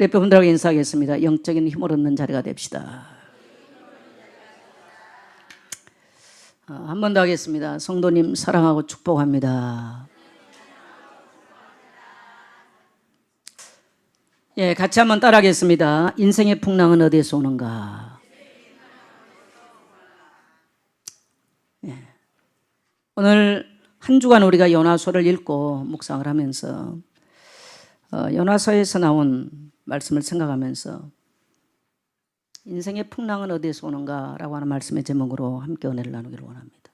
우리 옆분들하고 인사하겠습니다. 영적인 힘을 얻는 자리가 됩시다. 한 번 더 하겠습니다. 성도님 사랑하고 축복합니다. 예, 같이 한번 따라하겠습니다. 인생의 풍랑은 어디에서 오는가? 예. 오늘 한 주간 우리가 요나서를 읽고 묵상을 하면서 요나서에서 나온 말씀을 생각하면서 인생의 풍랑은 어디에서 오는가 라고 하는 말씀의 제목으로 함께 은혜를 나누기를 원합니다.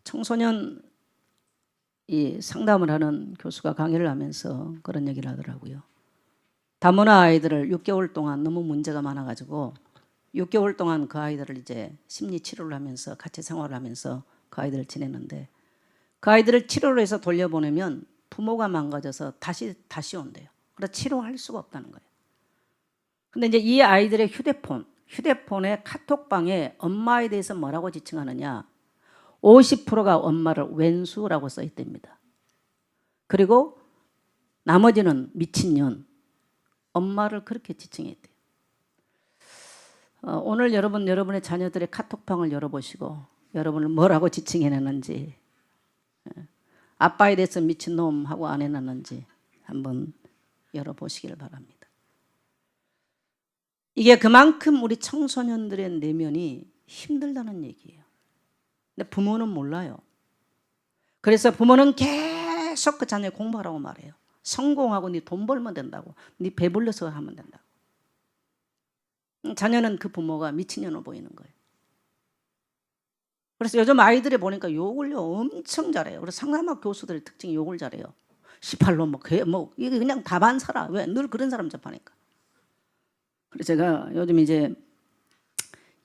청소년 이 상담을 하는 교수가 강의를 하면서 그런 얘기를 하더라고요. 다문화 아이들을 6개월 동안 너무 문제가 많아가지고 6개월 동안 그 아이들을 이제 심리 치료를 하면서 같이 생활을 하면서 그 아이들을 지냈는데 그 아이들을 치료를 해서 돌려보내면 부모가 망가져서 다시 온대요. 그래서 치료할 수가 없다는 거예요. 근데 이제 이 아이들의 휴대폰의 카톡방에 엄마에 대해서 뭐라고 지칭하느냐? 50%가 엄마를 왼수라고 써 있답니다. 그리고 나머지는 미친년, 엄마를 그렇게 지칭했대요. 오늘 여러분의 자녀들의 카톡방을 열어보시고 여러분을 뭐라고 지칭해놨는지, 아빠에 대해서 미친놈 하고 안 해놨는지 한번 열어보시기를 바랍니다. 이게 그만큼 우리 청소년들의 내면이 힘들다는 얘기예요. 근데 부모는 몰라요. 그래서 부모는 계속 그 자녀 공부하라고 말해요. 성공하고 네 돈 벌면 된다고. 네 배불려서 하면 된다고. 자녀는 그 부모가 미친년으로 보이는 거예요. 그래서 요즘 아이들이 보니까 욕을요 엄청 잘해요. 그래서 상담학 교수들의 특징이 욕을 잘해요. 18로 이게 그냥 다반사라. 왜? 늘 그런 사람 접하니까. 그래서 제가 요즘 이제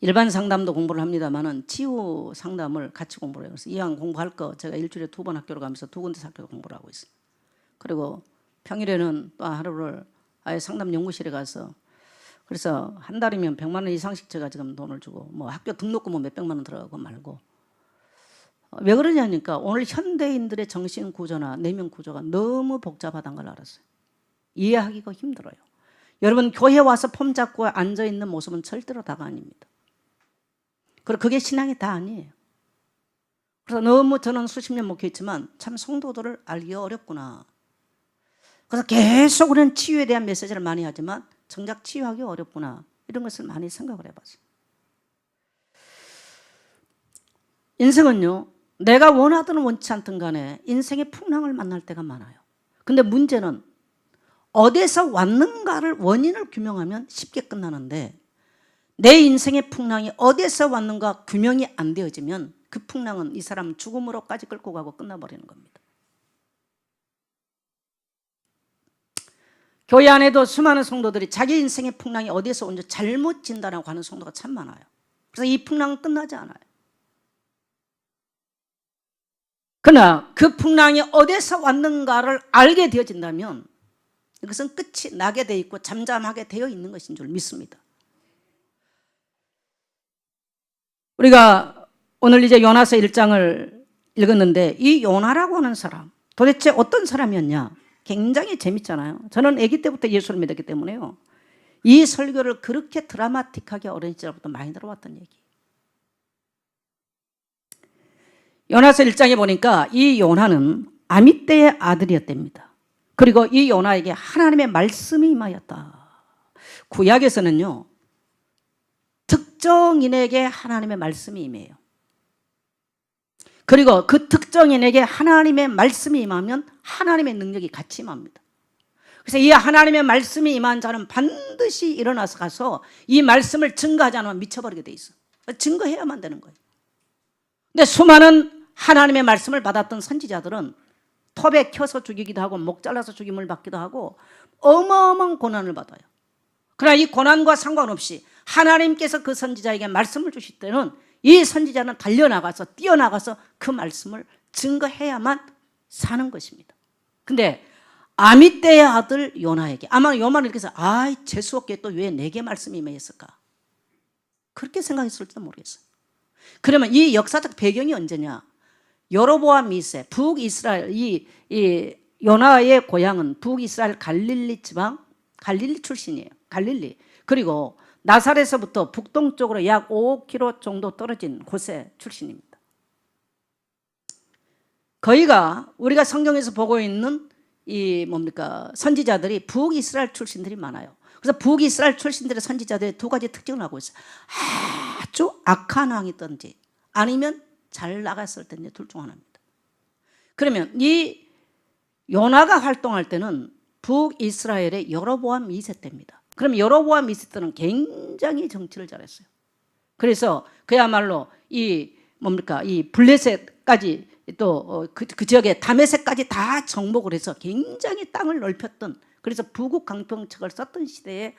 일반 상담도 공부를 합니다만은 치유 상담을 같이 공부를 해요. 그래서 이왕 공부할 거 제가 일주일에 2번 학교를 가면서 2군데 학교 공부를 하고 있어요. 그리고 평일에는 또 하루를 아예 상담 연구실에 가서 그래서 한 달이면 100만 원 이상씩 제가 지금 돈을 주고 뭐 학교 등록금 몇백만 원 들어가고 말고 왜 그러냐니까 오늘 현대인들의 정신 구조나 내면 구조가 너무 복잡하다는 걸 알았어요. 이해하기가 힘들어요. 여러분 교회 와서 폼 잡고 앉아있는 모습은 절대로 다가 아닙니다. 그리고 그게 신앙이 다 아니에요. 그래서 너무 저는 수십 년 목회했지만 참 성도들을 알기가 어렵구나. 그래서 계속 우리는 치유에 대한 메시지를 많이 하지만 정작 치유하기 어렵구나. 이런 것을 많이 생각을 해봤어요. 인생은요. 내가 원하든 원치 않든 간에 인생의 풍랑을 만날 때가 많아요. 근데 문제는 어디서 왔는가를 원인을 규명하면 쉽게 끝나는데 내 인생의 풍랑이 어디서 왔는가 규명이 안 되어지면 그 풍랑은 이 사람 죽음으로까지 끌고 가고 끝나버리는 겁니다. 교회 안에도 수많은 성도들이 자기 인생의 풍랑이 어디서 온지 잘못 진단하고 하는 성도가 참 많아요. 그래서 이 풍랑은 끝나지 않아요. 그러나 그 풍랑이 어디서 왔는가를 알게 되어진다면 이것은 끝이 나게 되어 있고 잠잠하게 되어 있는 것인 줄 믿습니다. 우리가 오늘 이제 요나서 1장을 읽었는데 이 요나라고 하는 사람 도대체 어떤 사람이었냐? 굉장히 재밌잖아요. 저는 아기 때부터 예수를 믿었기 때문에요. 이 설교를 그렇게 드라마틱하게 어린 시절부터 많이 들어왔던 얘기. 요나서 1장에 보니까 이 요나는 아미떼의 아들이었답니다. 그리고 이 요나에게 하나님의 말씀이 임하였다. 구약에서는요. 특정인에게 하나님의 말씀이 임해요. 그리고 그 특정인에게 하나님의 말씀이 임하면 하나님의 능력이 같이 임합니다. 그래서 이 하나님의 말씀이 임한 자는 반드시 일어나서 가서 이 말씀을 증거하지 않으면 미쳐버리게 돼 있어. 증거해야만 되는 거예요. 근데 수많은 하나님의 말씀을 받았던 선지자들은 톱에 켜서 죽이기도 하고 목 잘라서 죽임을 받기도 하고 어마어마한 고난을 받아요. 그러나 이 고난과 상관없이 하나님께서 그 선지자에게 말씀을 주실 때는 이 선지자는 달려나가서 뛰어나가서 그 말씀을 증거해야만 사는 것입니다. 근데 아미떼의 아들 요나에게 아마 요나는 이렇게 해서 재수없게 또 왜 내게 말씀이 임했을까? 그렇게 생각했을지도 모르겠어요. 그러면 이 역사적 배경이 언제냐? 여로보암 2세 북이스라엘 이 요나의 고향은 북이스라엘 갈릴리 지방, 갈릴리 출신이에요. 갈릴리. 그리고 나사렛에서부터 북동쪽으로 약 5km 정도 떨어진 곳의 출신입니다. 거기가 우리가 성경에서 보고 있는 이 뭡니까 선지자들이 북이스라엘 출신들이 많아요. 그래서 북이스라엘 출신들의 선지자들이 두 가지 특징을 하고 있어요. 아주 악한 왕이든지 아니면 잘 나갔을 때인지 둘 중 하나입니다. 그러면 이 요나가 활동할 때는 북이스라엘의 여로보암 2세 때입니다. 그럼 여로보암 2세 때는 굉장히 정치를 잘했어요. 그래서 그야말로 이 뭡니까 이 블레셋까지 또 그 지역에 다메섹까지 다 정복을 해서 굉장히 땅을 넓혔던, 그래서 부국 강병책을 썼던 시대에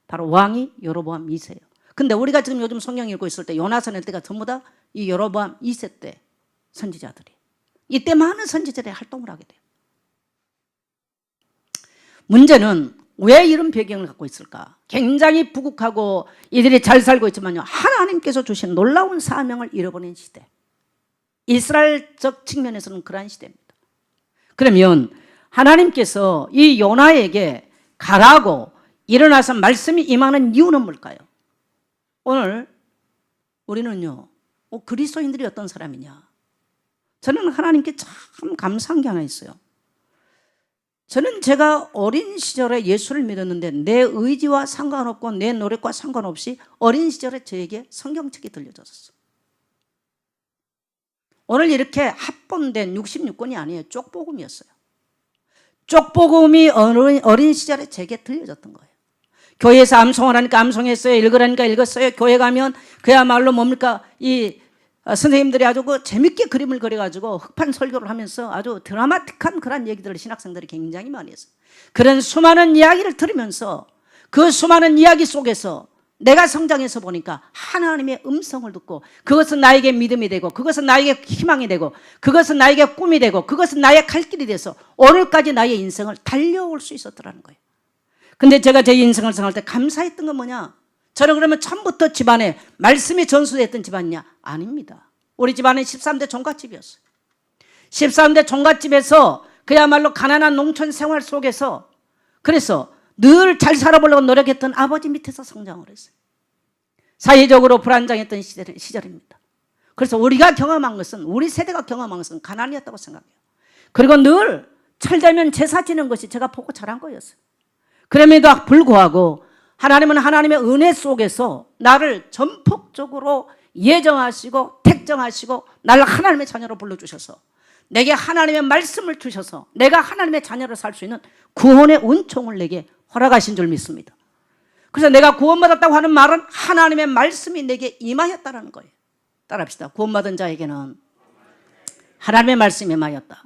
바로 왕이 여로보암 2세예요. 근데 우리가 지금 요즘 성경 읽고 있을 때 요나서낼 때가 전부 다 이 여로보암 2세 때 선지자들이, 이때 많은 선지자들이 활동을 하게 돼요. 문제는 왜 이런 배경을 갖고 있을까? 굉장히 부국하고 이들이 잘 살고 있지만요, 하나님께서 주신 놀라운 사명을 잃어버린 시대, 이스라엘적 측면에서는 그러한 시대입니다. 그러면 하나님께서 이 요나에게 가라고 일어나서 말씀이 임하는 이유는 뭘까요? 오늘 우리는요, 그리스도인들이 어떤 사람이냐? 저는 하나님께 참 감사한 게 하나 있어요. 저는 제가 어린 시절에 예수를 믿었는데 내 의지와 상관없고 내 노력과 상관없이 어린 시절에 저에게 성경책이 들려졌었어요. 오늘 이렇게 합본된 66권이 아니에요. 쪽복음이었어요. 쪽복음이 어린 시절에 제게 들려졌던 거예요. 교회에서 암송을 하니까 암송했어요. 읽으라니까 읽었어요. 교회 가면 그야말로 뭡니까 이 선생님들이 아주 그 재밌게 그림을 그려가지고 흑판 설교를 하면서 아주 드라마틱한 그런 얘기들을 신학생들이 굉장히 많이 했어요. 그런 수많은 이야기를 들으면서 그 수많은 이야기 속에서 내가 성장해서 보니까 하나님의 음성을 듣고 그것은 나에게 믿음이 되고 그것은 나에게 희망이 되고 그것은 나에게 꿈이 되고 그것은 나의 갈 길이 돼서 오늘까지 나의 인생을 달려올 수 있었더라는 거예요. 근데 제가 제 인생을 생각할 때 감사했던 건 뭐냐? 저는 그러면 처음부터 집안에 말씀이 전수됐던 집안이냐? 아닙니다. 우리 집안은 13대 종갓집이었어요. 13대 종갓집에서 그야말로 가난한 농촌 생활 속에서 그래서 늘 잘 살아보려고 노력했던 아버지 밑에서 성장을 했어요. 사회적으로 불안정했던 시절입니다. 그래서 우리가 경험한 것은, 우리 세대가 경험한 것은 가난이었다고 생각해요. 그리고 늘 철되면 제사 지는 것이 제가 보고 자란 거였어요. 그럼에도 불구하고 하나님은 하나님의 은혜 속에서 나를 전폭적으로 예정하시고 택정하시고 나를 하나님의 자녀로 불러주셔서 내게 하나님의 말씀을 주셔서 내가 하나님의 자녀로 살 수 있는 구원의 은총을 내게 허락하신 줄 믿습니다. 그래서 내가 구원받았다고 하는 말은 하나님의 말씀이 내게 임하였다는 거예요. 따라합시다. 구원받은 자에게는 하나님의 말씀이 임하였다.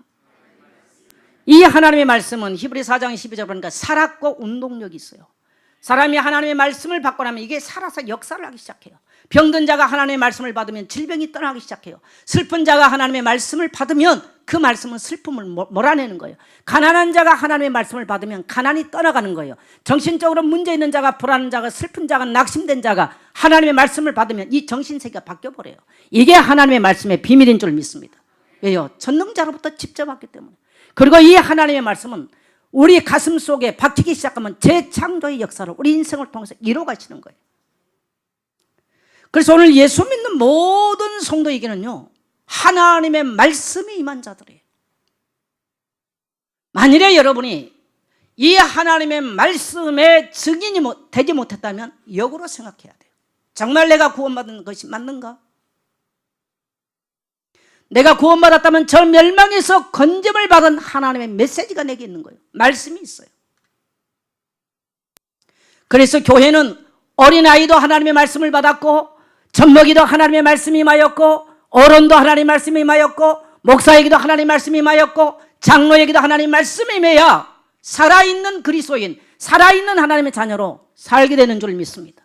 이 하나님의 말씀은 히브리 4장 12절 보니까 살았고 운동력이 있어요. 사람이 하나님의 말씀을 받고 나면 이게 살아서 역사를 하기 시작해요. 병든 자가 하나님의 말씀을 받으면 질병이 떠나기 시작해요. 슬픈 자가 하나님의 말씀을 받으면 그 말씀은 슬픔을 몰아내는 거예요. 가난한 자가 하나님의 말씀을 받으면 가난이 떠나가는 거예요. 정신적으로 문제 있는 자가, 불안한 자가, 슬픈 자가, 낙심된 자가 하나님의 말씀을 받으면 이 정신세계가 바뀌어버려요. 이게 하나님의 말씀의 비밀인 줄 믿습니다. 왜요? 전능자로부터 직접 왔기 때문에. 그리고 이 하나님의 말씀은 우리 가슴 속에 박히기 시작하면 재창조의 역사를 우리 인생을 통해서 이루어 가시는 거예요. 그래서 오늘 예수 믿는 모든 성도에게는요, 하나님의 말씀이 임한 자들이에요. 만일에 여러분이 이 하나님의 말씀의 증인이 되지 못했다면 역으로 생각해야 돼요. 정말 내가 구원받은 것이 맞는가? 내가 구원받았다면 저 멸망에서 건짐을 받은 하나님의 메시지가 내게 있는 거예요. 말씀이 있어요. 그래서 교회는 어린아이도 하나님의 말씀을 받았고 젖먹이도 하나님의 말씀이 임하였고 어른도 하나님의 말씀이 임하였고 목사에게도 하나님의 말씀이 임하였고 장로에게도 하나님의 말씀이 임해야 살아있는 그리스도인, 살아있는 하나님의 자녀로 살게 되는 줄 믿습니다.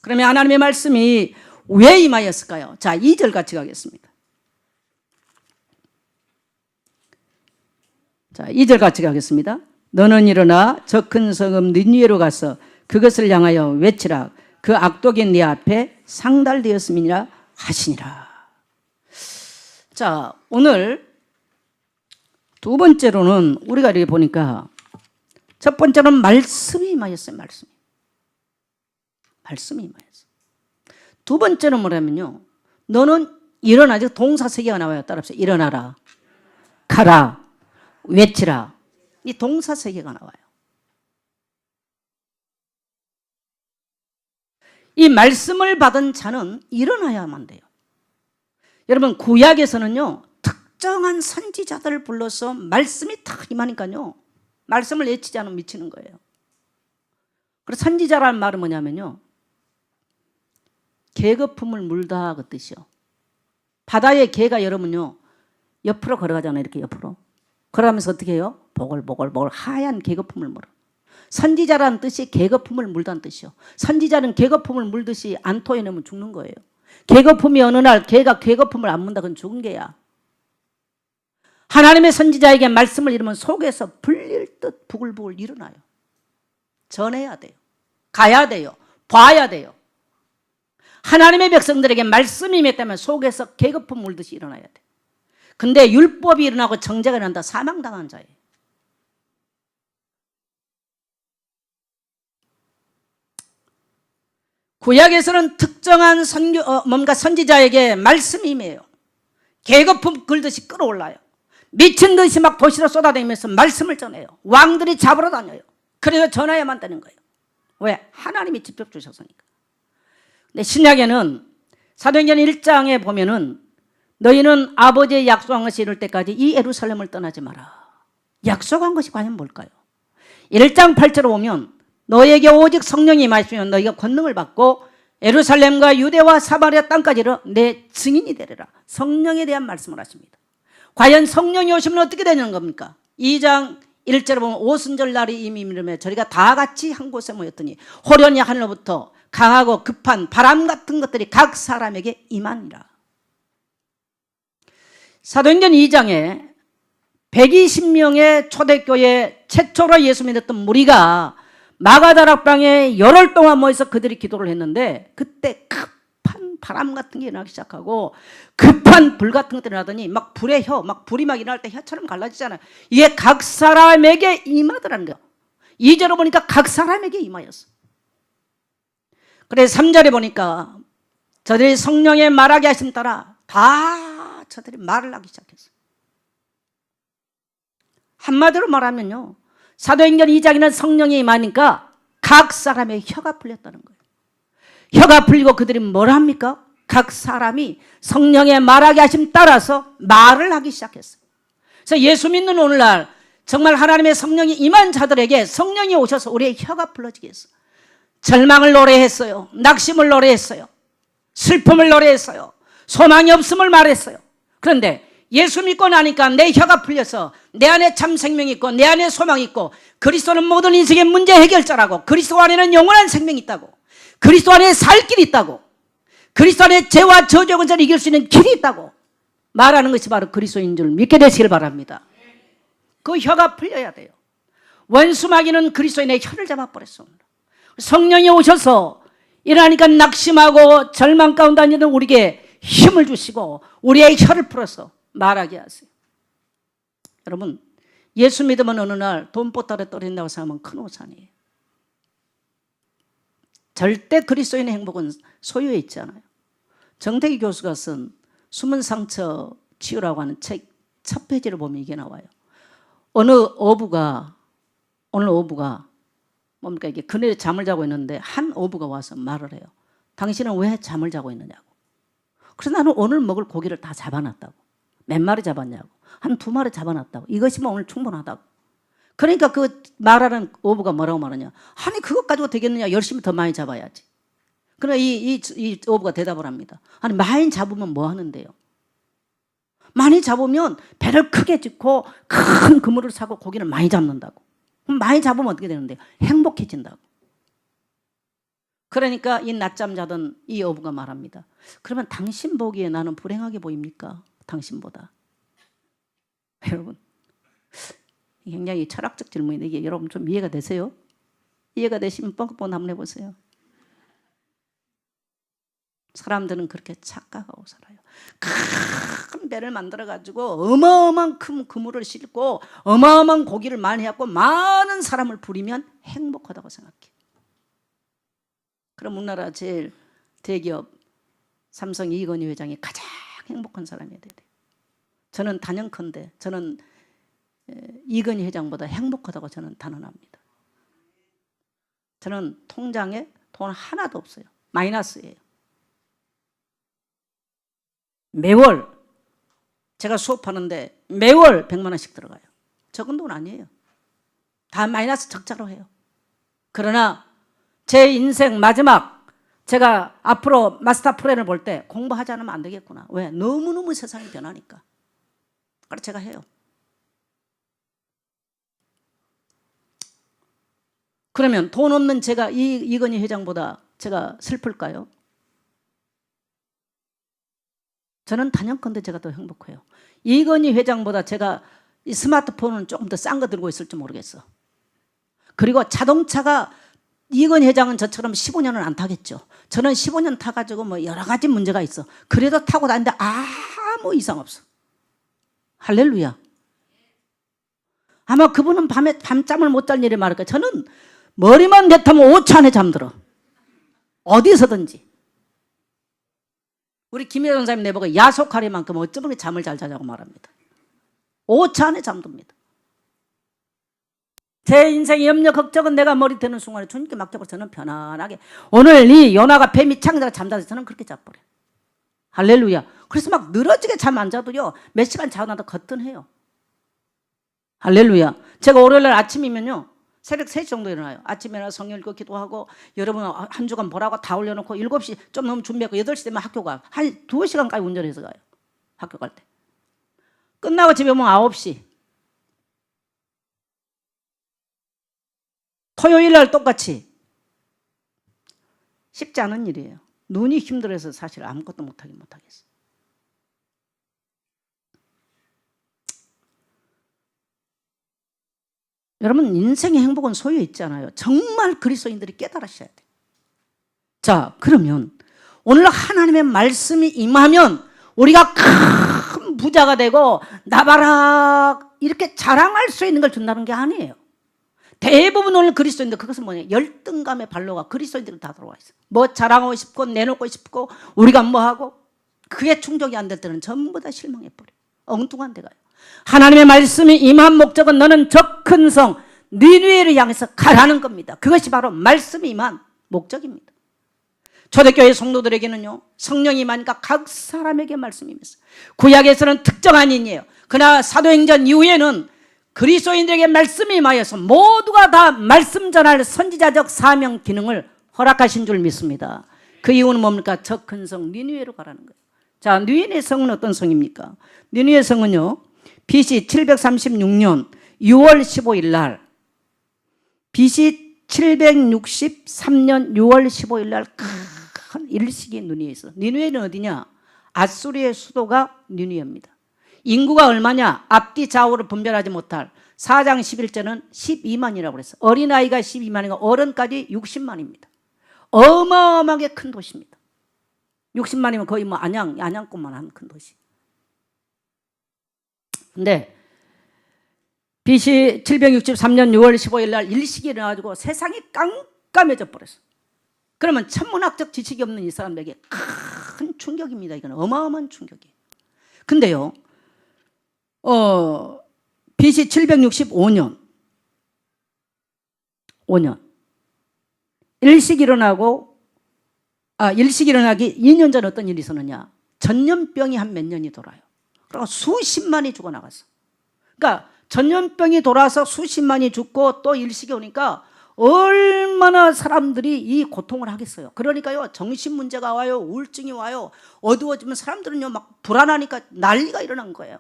그러면 하나님의 말씀이 왜 임하였을까요? 자, 2절 같이 가겠습니다. 자, 2절 같이 가겠습니다. 너는 일어나 저 큰 성읍 니느웨로 가서 그것을 향하여 외치라. 그 악독이 네 앞에 상달되었음이니라 하시니라. 자, 오늘 두 번째로는 우리가 이렇게 보니까 첫 번째는 말씀이 임하였어요. 말씀이 임하였어요. 두 번째는 뭐냐면요, 너는 일어나지. 동사 세 개가 나와요. 따라합시다. 일어나라, 가라, 외치라. 이 동사 세 개가 나와요. 이 말씀을 받은 자는 일어나야만 돼요. 여러분, 구약에서는요, 특정한 선지자들을 불러서 말씀이 탁 임하니까요, 말씀을 외치지 않으면 미치는 거예요. 그래서 선지자라는 말은 뭐냐면요, 개거품을 물다 그 뜻이요. 바다에 개가 여러분요, 옆으로 걸어가잖아요. 이렇게 옆으로. 그러면서 어떻게 해요? 보글보글 하얀 개거품을 물어. 선지자라는 뜻이 개거품을 물다는 뜻이요. 선지자는 개거품을 물듯이 안 토해내면 죽는 거예요. 개거품이 어느 날 개가 개거품을 안 문다, 그건 죽은 개야. 하나님의 선지자에게 말씀을 잃으면 속에서 불릴 듯 부글부글 일어나요. 전해야 돼요. 가야 돼요. 봐야 돼요. 하나님의 백성들에게 말씀이 임했다면 속에서 개거품 물듯이 일어나야 돼. 근데 율법이 일어나고 정죄가 일어난다, 사망당한 자예요. 구약에서는 특정한 뭔가 선지자에게 말씀이 임해요. 개거품 긁듯이 끌어올라요. 미친 듯이 막 도시로 쏟아다니면서 말씀을 전해요. 왕들이 잡으러 다녀요. 그래서 전해야만 되는 거예요. 왜? 하나님이 직접 주셨으니까. 근데 신약에는 사도행전 1장에 보면은 너희는 아버지의 약속한 것이 이룰 때까지 이 예루살렘을 떠나지 마라. 약속한 것이 과연 뭘까요? 1장 8절에 보면 너에게 오직 성령이 임하시면 너희가 권능을 받고 예루살렘과 유대와 사마리아 땅까지를 내 증인이 되리라. 성령에 대한 말씀을 하십니다. 과연 성령이 오시면 어떻게 되는 겁니까? 2장 1절에 보면 오순절 날이 이미 이르며 저희가 다 같이 한 곳에 모였더니 호련히 하늘로부터 강하고 급한 바람 같은 것들이 각 사람에게 임하니라. 사도행전 2장에 120명의 초대교회 최초로 예수 믿었던 무리가 마가다락방에 열흘 동안 모여서 그들이 기도를 했는데 그때 급한 바람 같은 게 일어나기 시작하고 급한 불 같은 것들이 나더니 막 불의 혀, 막 불이 막 일어날 때 혀처럼 갈라지잖아요. 이게 각 사람에게 임하더라는 거예요. 2절에 보니까 각 사람에게 임하였어. 그래서 3절에 보니까 저들이 성령의 말하게 하심 따라 다 저들이 말을 하기 시작했어요. 한마디로 말하면요, 사도행전 2장에는 성령이 임하니까 각 사람의 혀가 풀렸다는 거예요. 혀가 풀리고 그들이 뭘 합니까? 각 사람이 성령의 말하게 하심 따라서 말을 하기 시작했어요. 그래서 예수 믿는 오늘날 정말 하나님의 성령이 임한 자들에게 성령이 오셔서 우리의 혀가 풀어지게 했어요. 절망을 노래했어요. 낙심을 노래했어요. 슬픔을 노래했어요. 소망이 없음을 말했어요. 그런데 예수 믿고 나니까 내 혀가 풀려서 내 안에 참 생명이 있고 내 안에 소망이 있고 그리스도는 모든 인생의 문제 해결자라고, 그리스도 안에는 영원한 생명이 있다고, 그리스도 안에 살 길이 있다고, 그리스도 안에 죄와 저주의 권세를 이길 수 있는 길이 있다고 말하는 것이 바로 그리스도인 줄 믿게 되시길 바랍니다. 그 혀가 풀려야 돼요. 원수마귀는 그리스도인의 혀를 잡아버렸습니다. 성령이 오셔서 일어나니까 낙심하고 절망 가운데 앉는 우리에게 힘을 주시고 우리의 혀를 풀어서 말하게 하세요. 여러분, 예수 믿으면 어느 날 돈보따리에 떨어진다고 생각하면 큰 오산이에요. 절대 그리스도인의 행복은 소유에 있지 않아요. 정태기 교수가 쓴 숨은 상처 치유라고 하는 책 첫 페이지를 보면 이게 나와요. 오늘 어부가 뭡니까, 이게 그늘에 잠을 자고 있는데 한 어부가 와서 말을 해요. 당신은 왜 잠을 자고 있느냐고. 그래서 나는 오늘 먹을 고기를 다 잡아놨다고. 몇 마리 잡았냐고. 한 2마리 잡아놨다고. 이것이면 오늘 충분하다고. 그러니까 그 말하는 어부가 뭐라고 말하냐. 아니 그것 가지고 되겠느냐. 열심히 더 많이 잡아야지. 그러나 이 어부가 대답을 합니다. 아니 많이 잡으면 뭐 하는데요. 많이 잡으면 배를 크게 짓고 큰 그물을 사고 고기를 많이 잡는다고. 그럼 많이 잡으면 어떻게 되는데요. 행복해진다고. 그러니까 이 낮잠 자던 이 어부가 말합니다. 그러면 당신 보기에 나는 불행하게 보입니까? 당신보다. 여러분, 굉장히 철학적 질문인데 이게 여러분 좀 이해가 되세요? 이해가 되시면 뻥뻥 한번 해보세요. 사람들은 그렇게 착각하고 살아요. 큰 배를 만들어 가지고 어마어마한 큰 그물을 싣고 어마어마한 고기를 많이 해갖고 많은 사람을 부리면 행복하다고 생각해. 그럼 우리나라 제일 대기업 삼성 이건희 회장이 가장 행복한 사람이 돼야 돼요. 저는 단연컨대 저는 이건희 회장보다 행복하다고 저는 단언합니다. 저는 통장에 돈 하나도 없어요. 마이너스예요. 매월 제가 수업하는데 매월 100만 원씩 들어가요. 적은 돈 아니에요. 다 마이너스 적자로 해요. 그러나 제 인생 마지막 제가 앞으로 마스터 플랜을 볼 때 공부하지 않으면 안 되겠구나. 왜? 너무너무 세상이 변하니까. 그래서 제가 해요. 그러면 돈 없는 제가 이건희 회장보다 제가 슬플까요? 저는 단연컨대 제가 더 행복해요. 이건희 회장보다 제가 이 스마트폰은 조금 더 싼 거 들고 있을지 모르겠어. 그리고 자동차가 이건희 회장은 저처럼 15년은 안 타겠죠. 저는 15년 타가지고 뭐 여러 가지 문제가 있어. 그래도 타고 다니는데 아무 이상 없어. 할렐루야. 아마 그분은 밤에 밤잠을 못 잘 일이 많을 거예요. 저는 머리만 대타면 5초 안에 잠들어. 어디서든지. 우리 김혜정 선생님 내보고 야속하리만큼 어쩌면 잠을 잘 자자고 말합니다. 5초 안에 잠듭니다. 제 인생의 염려 걱정은 내가 머리 드는 순간에 주님께 맡겨버려 저는 편안하게 오늘 이 요나가 뱀이 창자가 잠자서 저는 그렇게 자버려요. 할렐루야. 그래서 막 늘어지게 잠 안 자도요 몇 시간 자고 나도 거뜬해요. 할렐루야. 제가 월요일날 아침이면요 새벽 3시 정도 일어나요. 아침에 일어나서 성경 읽고 기도하고 여러분 한 주간 보라고 다 올려놓고 7시 좀 넘으면 준비하고 8시 되면 학교 가요. 한 2시간까지 운전해서 가요. 학교 갈 때. 끝나고 집에 오면 9시. 토요일 날 똑같이. 쉽지 않은 일이에요. 눈이 힘들어서 사실 아무것도 못하겠어요. 여러분 인생의 행복은 소유에 있잖아요. 정말 그리스도인들이 깨달으셔야 돼요. 자, 그러면 오늘 하나님의 말씀이 임하면 우리가 큰 부자가 되고 나봐라 이렇게 자랑할 수 있는 걸 준다는 게 아니에요. 대부분 오늘 그리스도인들 그것은 뭐냐 열등감의 발로가 그리스도인들은 다 들어와 있어요. 뭐 자랑하고 싶고 내놓고 싶고 우리가 뭐하고 그게 충족이 안 될 때는 전부 다 실망해버려요. 엉뚱한 데 가요. 하나님의 말씀이 임한 목적은 너는 저 큰 성 니느웨를 향해서 가라는 겁니다. 그것이 바로 말씀이 임한 목적입니다. 초대교회 성도들에게는요 성령이 임하니까 각 사람에게 말씀이 임했어요. 구약에서는 특정한 인이에요. 그러나 사도행전 이후에는 그리스도인들에게 말씀이 임하여서 모두가 다 말씀 전할 선지자적 사명 기능을 허락하신 줄 믿습니다. 그 이유는 뭡니까? 저 큰 성 니느웨로 가라는 거예요. 자, 니느웨 성은 어떤 성입니까? 니느웨 성은요 BC 736년 6월 15일 날 BC 763년 6월 15일 날 큰 일식이 니느웨에 있어. 니느웨는 어디냐? 아수리의 수도가 니느웨입니다. 인구가 얼마냐? 앞뒤 좌우를 분별하지 못할 4장 11절은 12만이라고 그랬어. 어린아이가 12만이고 어른까지 60만입니다. 어마어마하게 큰 도시입니다. 60만이면 거의 뭐 안양권만 한 큰 도시. 근데 BC 763년 6월 15일 날 일식이 일어나가지고 세상이 깜깜해져 버렸어. 그러면 천문학적 지식이 없는 이 사람들에게 큰 충격입니다. 이건 어마어마한 충격이에요. 근데요 BC 765년 일식이 일어나기 2년 전 어떤 일이 있었느냐? 전염병이 한 몇 년이 돌아요. 그러니까 수십만이 죽어나갔어. 그러니까 전염병이 돌아서 수십만이 죽고 또 일식이 오니까 얼마나 사람들이 이 고통을 하겠어요. 그러니까요 정신 문제가 와요. 우울증이 와요. 어두워지면 사람들은요 막 불안하니까 난리가 일어난 거예요.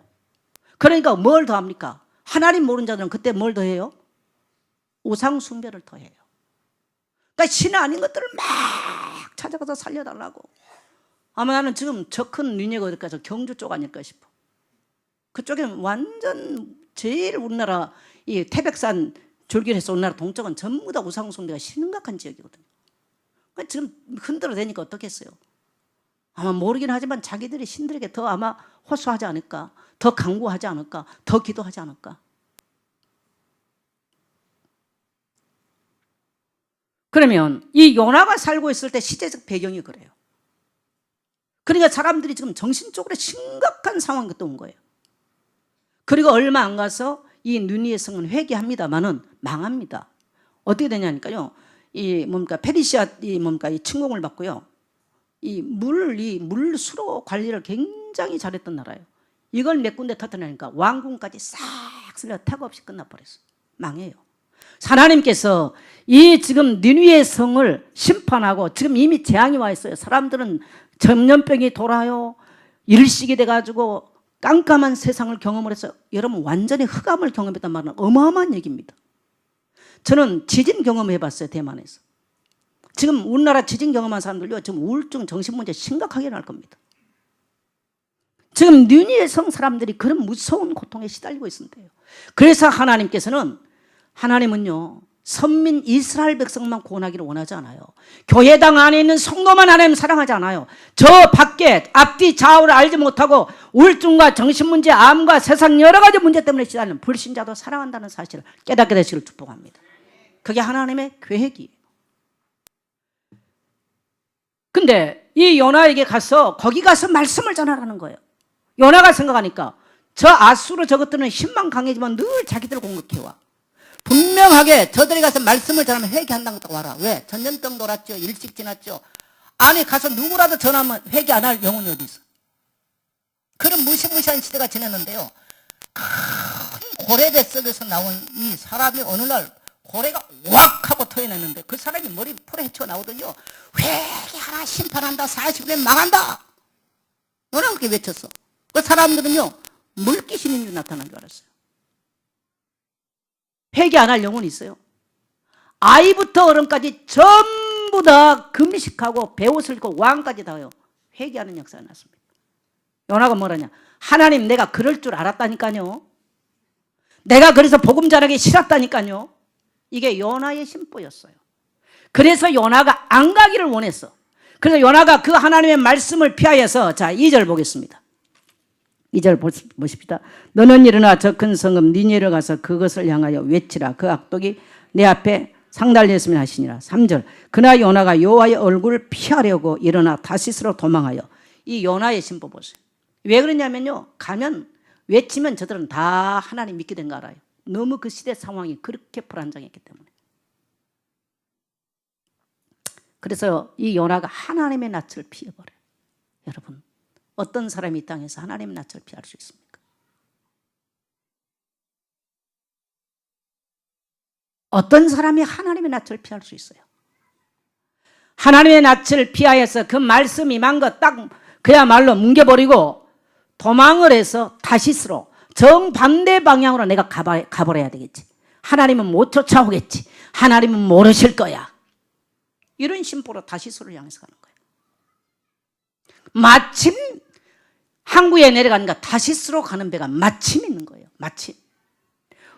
그러니까 뭘 더 합니까? 하나님 모르는 자들은 그때 뭘 더 해요? 우상 숭배를 더 해요. 그러니까 신 아닌 것들을 막 찾아가서 살려달라고. 아마 나는 지금 저 큰 니느웨가 어딜까? 저 경주 쪽 아닐까 싶어. 그쪽에는 완전 제일 우리나라 이 태백산 줄기에서 우리나라 동쪽은 전부 다 우상 숭배가 심각한 지역이거든요. 그러니까 지금 흔들어 대니까 어떻겠어요? 아마 모르긴 하지만 자기들이 신들에게 더 아마 호소하지 않을까, 더 간구하지 않을까, 더 기도하지 않을까. 그러면 이 요나가 살고 있을 때 시대적 배경이 그래요. 그러니까 사람들이 지금 정신적으로 심각한 상황이 또 온 거예요. 그리고 얼마 안 가서 이 느니의 성은 회개합니다만은 망합니다. 어떻게 되냐니까요. 이 뭡니까 페르시아 이 침공을 받고요. 이 물수로 관리를 굉장히 잘했던 나라예요. 이걸 몇 군데 터뜨리니까 왕궁까지 싹 쓸려 태거 없이 끝나버렸어요. 망해요. 하나님께서 이 지금 니느웨 성을 심판하고 지금 이미 재앙이 와 있어요. 사람들은 전염병이 돌아요. 일식이 돼가지고 깜깜한 세상을 경험을 해서 여러분 완전히 흑암을 경험했단 말은 어마어마한 얘기입니다. 저는 지진 경험해 봤어요. 대만에서. 지금 우리나라 지진 경험한 사람들요 지금 우울증 정신문제 심각하게 날 겁니다. 지금 니느웨 성 사람들이 그런 무서운 고통에 시달리고 있습니다. 그래서 하나님은요 선민 이스라엘 백성만 구원하기를 원하지 않아요. 교회당 안에 있는 성도만 하나님 사랑하지 않아요. 저 밖에 앞뒤 좌우를 알지 못하고 우울증과 정신문제, 암과 세상 여러 가지 문제 때문에 시달리는 불신자도 사랑한다는 사실을 깨닫게 되시길 축복합니다. 그게 하나님의 계획이에요. 근데 이 요나에게 가서 거기 가서 말씀을 전하라는 거예요. 요나가 생각하니까 저 아수르 저것들은 힘만 강해지만 늘 자기들 공격해와. 분명하게 저들이 가서 말씀을 전하면 회개한다고 와라. 왜? 전염병 돌았죠. 일찍 지났죠. 아니 가서 누구라도 전하면 회개 안 할 영혼이 어디 있어. 그런 무시무시한 시대가 지났는데요. 큰 고래대 속에서 나온 이 사람이 어느 날 고래가 왁 하고 토해냈는데 그 사람이 머리 풀에 헤쳐 나오더니요. 회개하라 심판한다 40년 망한다. 너는 그렇게 외쳤어. 그 사람들은요 물귀신인 줄 나타난 줄 알았어요. 회개 안 할 영혼이 있어요. 아이부터 어른까지 전부 다 금식하고 배옷을 입고 왕까지 다요. 회개하는 역사가 났습니다. 요나가 뭐라냐? 하나님 내가 그럴 줄 알았다니까요. 내가 그래서 복음 전하기 싫었다니까요. 이게 요나의 심보였어요. 그래서 요나가 안 가기를 원했어. 그래서 요나가 그 하나님의 말씀을 피하여서 자 2절 보겠습니다. 2절 보십시다. 너는 일어나 저 큰 성읍 니느웨를 가서 그것을 향하여 외치라. 그 악독이 내 앞에 상달렸으면 하시니라. 3절 그날 요나가 여호와의 얼굴을 피하려고 일어나 다시스로 도망하여. 이 요나의 신보 보세요. 왜 그러냐면요. 가면 외치면 저들은 다 하나님 믿게 된 거 알아요. 너무 그 시대 상황이 그렇게 불안정했기 때문에. 그래서 이 요나가 하나님의 낯을 피해버려요. 여러분 어떤 사람이 이 땅에서 하나님의 낯을 피할 수 있습니까? 어떤 사람이 하나님의 낯을 피할 수 있어요? 하나님의 낯을 피하여서 그 말씀 임한 거 딱 그야말로 뭉개버리고 도망을 해서 다시스로 정반대 방향으로 내가 가버려야 되겠지. 하나님은 못 쫓아오겠지. 하나님은 모르실 거야. 이런 심보로 다시스로를 향해서 가는 거예요. 마침 항구에 내려가니까 다시스로 가는 배가 마침 있는 거예요. 마침.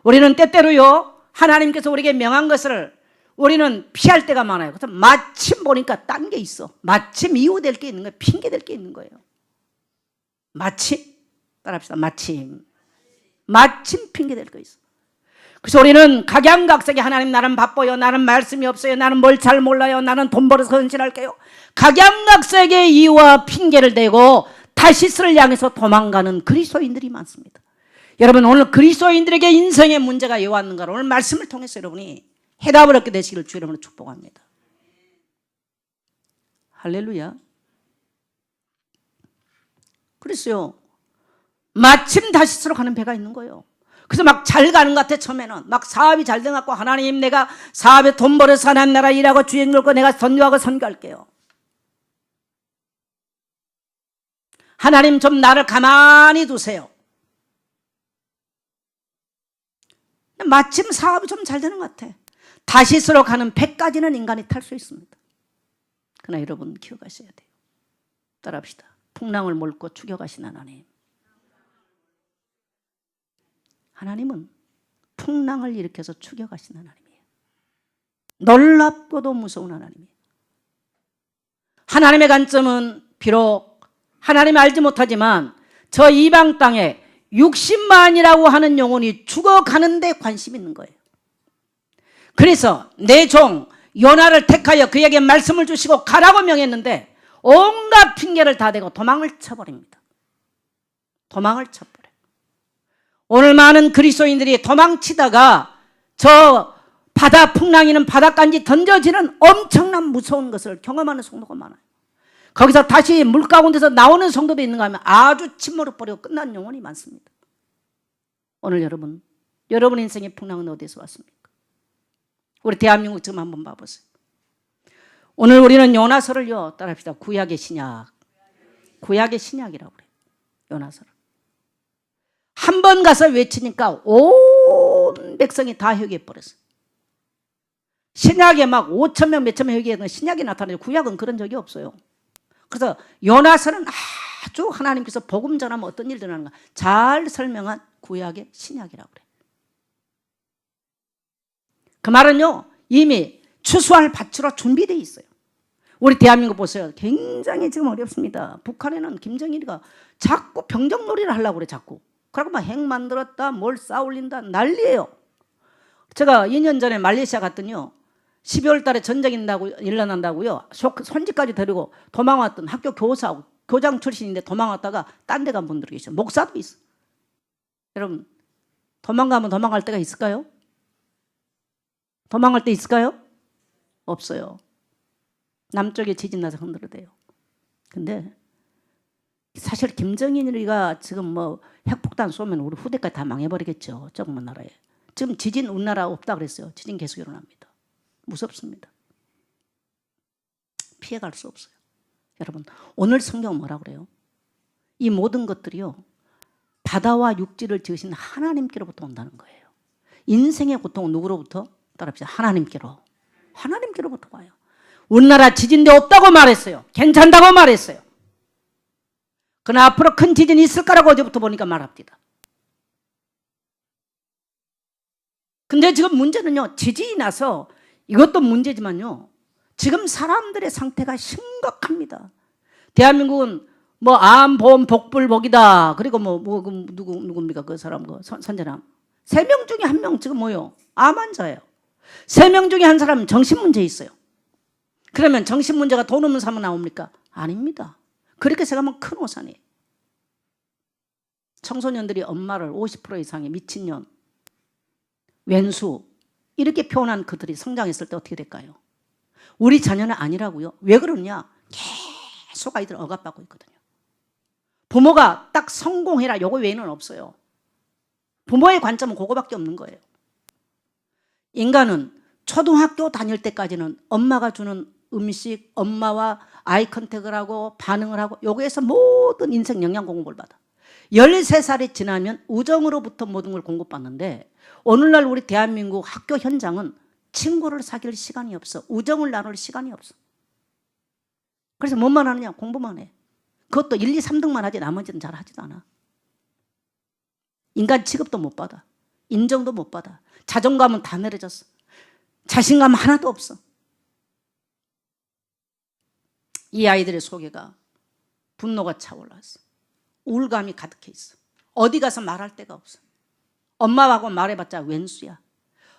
우리는 때때로요 하나님께서 우리에게 명한 것을 우리는 피할 때가 많아요. 그래서 마침 보니까 딴 게 있어. 마침 이유될 게 있는 거예요. 핑계 될 게 있는 거예요. 마침 따라합시다. 마침 핑계 될 거 있어. 그래서 우리는 각양각색의 하나님 나는 바빠요. 나는 말씀이 없어요. 나는 뭘 잘 몰라요. 나는 돈 벌어서 헌신할게요. 각양각색의 이유와 핑계를 대고 다시스를 향해서 도망가는 그리스도인들이 많습니다. 여러분 오늘 그리스도인들에게 인생의 문제가 왔는가를 오늘 말씀을 통해서 여러분이 해답을 얻게 되시기를 주 이름으로 축복합니다. 할렐루야. 그랬어요. 마침 다시스로 가는 배가 있는 거예요. 그래서 막 잘 가는 것 같아. 처음에는 막 사업이 잘 돼갖고 하나님 내가 사업에 돈 벌어서 하나님 나라 일하고 주인 걸고 내가 선교하고 선교할게요. 하나님 좀 나를 가만히 두세요. 마침 사업이 좀 잘 되는 것 같아. 다시스로 가는 배까지는 인간이 탈 수 있습니다. 그러나 여러분 기억하셔야 돼요. 따라합시다. 풍랑을 몰고 죽여가신 하나님. 하나님은 풍랑을 일으켜서 죽여가신 하나님이에요. 놀랍고도 무서운 하나님이에요. 하나님의 관점은 비록 하나님 알지 못하지만 저 이방 땅에 60만이라고 하는 영혼이 죽어가는데 관심 있는 거예요. 그래서 내 종 요나를 택하여 그에게 말씀을 주시고 가라고 명했는데 온갖 핑계를 다 대고 도망을 쳐버립니다. 도망을 쳐버려요. 오늘 많은 그리스도인들이 도망치다가 저 바다 풍랑이는 바닷가인지 던져지는 엄청난 무서운 것을 경험하는 성도가 많아요. 거기서 다시 물 가운데서 나오는 성도도 있는가 하면 아주 침몰을 버리고 끝난 영혼이 많습니다. 오늘 여러분 인생의 풍랑은 어디서 왔습니까? 우리 대한민국 지금 한번 봐보세요. 오늘 우리는 요나서를요 따라합시다. 구약의 신약, 구약의 신약이라고 그래요. 요나서를 한 번 가서 외치니까 온 백성이 다 회개해 버렸어요. 신약에 막 5천 명 몇천 명 회개했던 신약이 나타나요. 구약은 그런 적이 없어요. 그래서 요나서는 아주 하나님께서 복음 전하면 어떤 일이 일어나는가 잘 설명한 구약의 신약이라고 그래요. 그 말은요 이미 추수할 밭으로 준비되어 있어요. 우리 대한민국 보세요. 굉장히 지금 어렵습니다. 북한에는 김정일이가 자꾸 병정놀이를 하려고 그래. 자꾸 그러고 막 핵 만들었다 뭘 쌓아올린다 난리예요. 제가 2년 전에 말레이시아 갔더니요 12월 달에 전쟁이 일어난다고요 손지까지 데리고 도망왔던 학교 교사 교장 출신인데 도망왔다가 딴 데 간 분들이 계셔요. 목사도 있어. 여러분 도망가면 도망갈 데가 있을까요? 도망갈 데 있을까요? 없어요. 남쪽에 지진 나서 흔들어대요. 근데 사실 김정일이가 지금 뭐 핵폭탄 쏘면 우리 후대까지 다 망해버리겠죠. 조그만 나라에. 지금 지진 우리나라 없다 그랬어요. 지진 계속 일어납니다. 무섭습니다. 피해갈 수 없어요. 여러분 오늘 성경은 뭐라 그래요? 이 모든 것들이요 바다와 육지를 지으신 하나님께로부터 온다는 거예요. 인생의 고통은 누구로부터? 따라합시다. 하나님께로부터 와요. 우리나라 지진대 없다고 말했어요. 괜찮다고 말했어요. 그러나 앞으로 큰 지진이 있을 거라고 어제부터 보니까 말합니다. 근데 지금 문제는요 지진이 나서 이것도 문제지만요 지금 사람들의 상태가 심각합니다. 대한민국은 뭐 암, 보험, 복불, 복이다. 그리고 누굽니까 그 사람 그 선전함 3명 중에 1명 지금 뭐요? 암 환자예요. 3명 중에 1사람은 정신문제 있어요. 그러면 정신문제가 돈 없는 사람은 나옵니까? 아닙니다. 그렇게 생각하면 큰 오산이에요. 청소년들이 엄마를 50% 이상의 미친년, 왼수 이렇게 표현한 그들이 성장했을 때 어떻게 될까요? 우리 자녀는 아니라고요. 왜 그러냐? 계속 아이들 억압받고 있거든요. 부모가 딱 성공해라 요거 외에는 없어요. 부모의 관점은 그거밖에 없는 거예요. 인간은 초등학교 다닐 때까지는 엄마가 주는 음식, 엄마와 아이 컨택을 하고 반응을 하고 요거에서 모든 인생 영양 공급을 받아. 13살이 지나면 우정으로부터 모든 걸 공급받는데 오늘날 우리 대한민국 학교 현장은 친구를 사귈 시간이 없어. 우정을 나눌 시간이 없어. 그래서 뭐만 하느냐? 공부만 해. 그것도 1, 2, 3등만 하지 나머지는 잘 하지도 않아. 인간 취급도 못 받아. 인정도 못 받아. 자존감은 다 내려졌어. 자신감 하나도 없어. 이 아이들의 속에가 분노가 차올랐어. 우울감이 가득해 있어. 어디 가서 말할 데가 없어. 엄마하고 말해봤자 왼수야.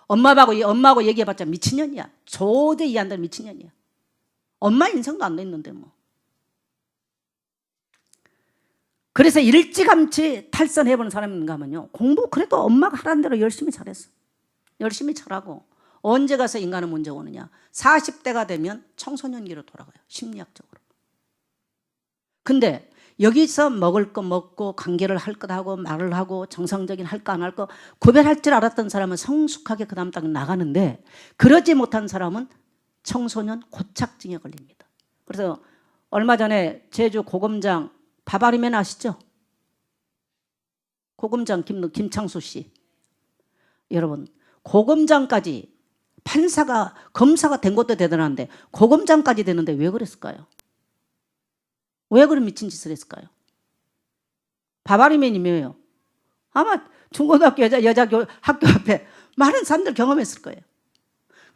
엄마하고 얘기해봤자 미친년이야. 도저히 이해 안 되는 미친년이야. 엄마 인생도 안 됐는데 뭐. 그래서 일찌감치 탈선해보는 사람이 있는가 하면요. 공부 그래도 엄마가 하라는 대로 열심히 잘했어. 열심히 잘하고 언제 가서 인간은 문제가 오느냐. 40대가 되면 청소년기로 돌아가요. 심리학적으로. 근데 여기서 먹을 거 먹고 관계를 할 것 하고 말을 하고 정상적인 할 거 안 할 거 구별할 줄 알았던 사람은 성숙하게 그 다음 딱 나가는데 그러지 못한 사람은 청소년 고착증에 걸립니다. 그래서 얼마 전에 제주 고검장 바바리맨 아시죠? 고검장 김창수 씨. 여러분 고검장까지 판사가 검사가 된 것도 대단한데 고검장까지 되는데 왜 그랬을까요? 왜 그런 미친 짓을 했을까요? 바바리맨이 뭐예요? 아마 중고등학교 여자 학교 앞에 많은 사람들 경험했을 거예요.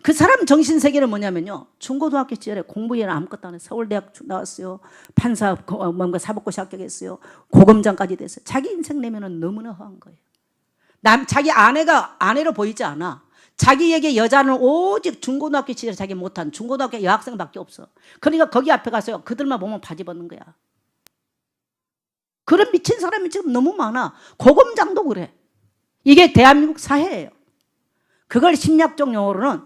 그 사람 정신세계는 뭐냐면요, 중고등학교 시절에 공부에는 아무것도 안 했어요. 서울대학 나왔어요. 판사 뭔가 사법고시 합격했어요. 고검장까지 됐어요. 자기 인생 내면은 너무나 허한 거예요. 자기 아내가 아내로 보이지 않아. 자기에게 여자는 오직 중고등학교 시절에 자기 못한 중고등학교 여학생밖에 없어. 그러니까 거기 앞에 가서 그들만 보면 바지 벗는 거야. 그런 미친 사람이 지금 너무 많아. 고검장도 그래. 이게 대한민국 사회예요. 그걸 심리학적 용어로는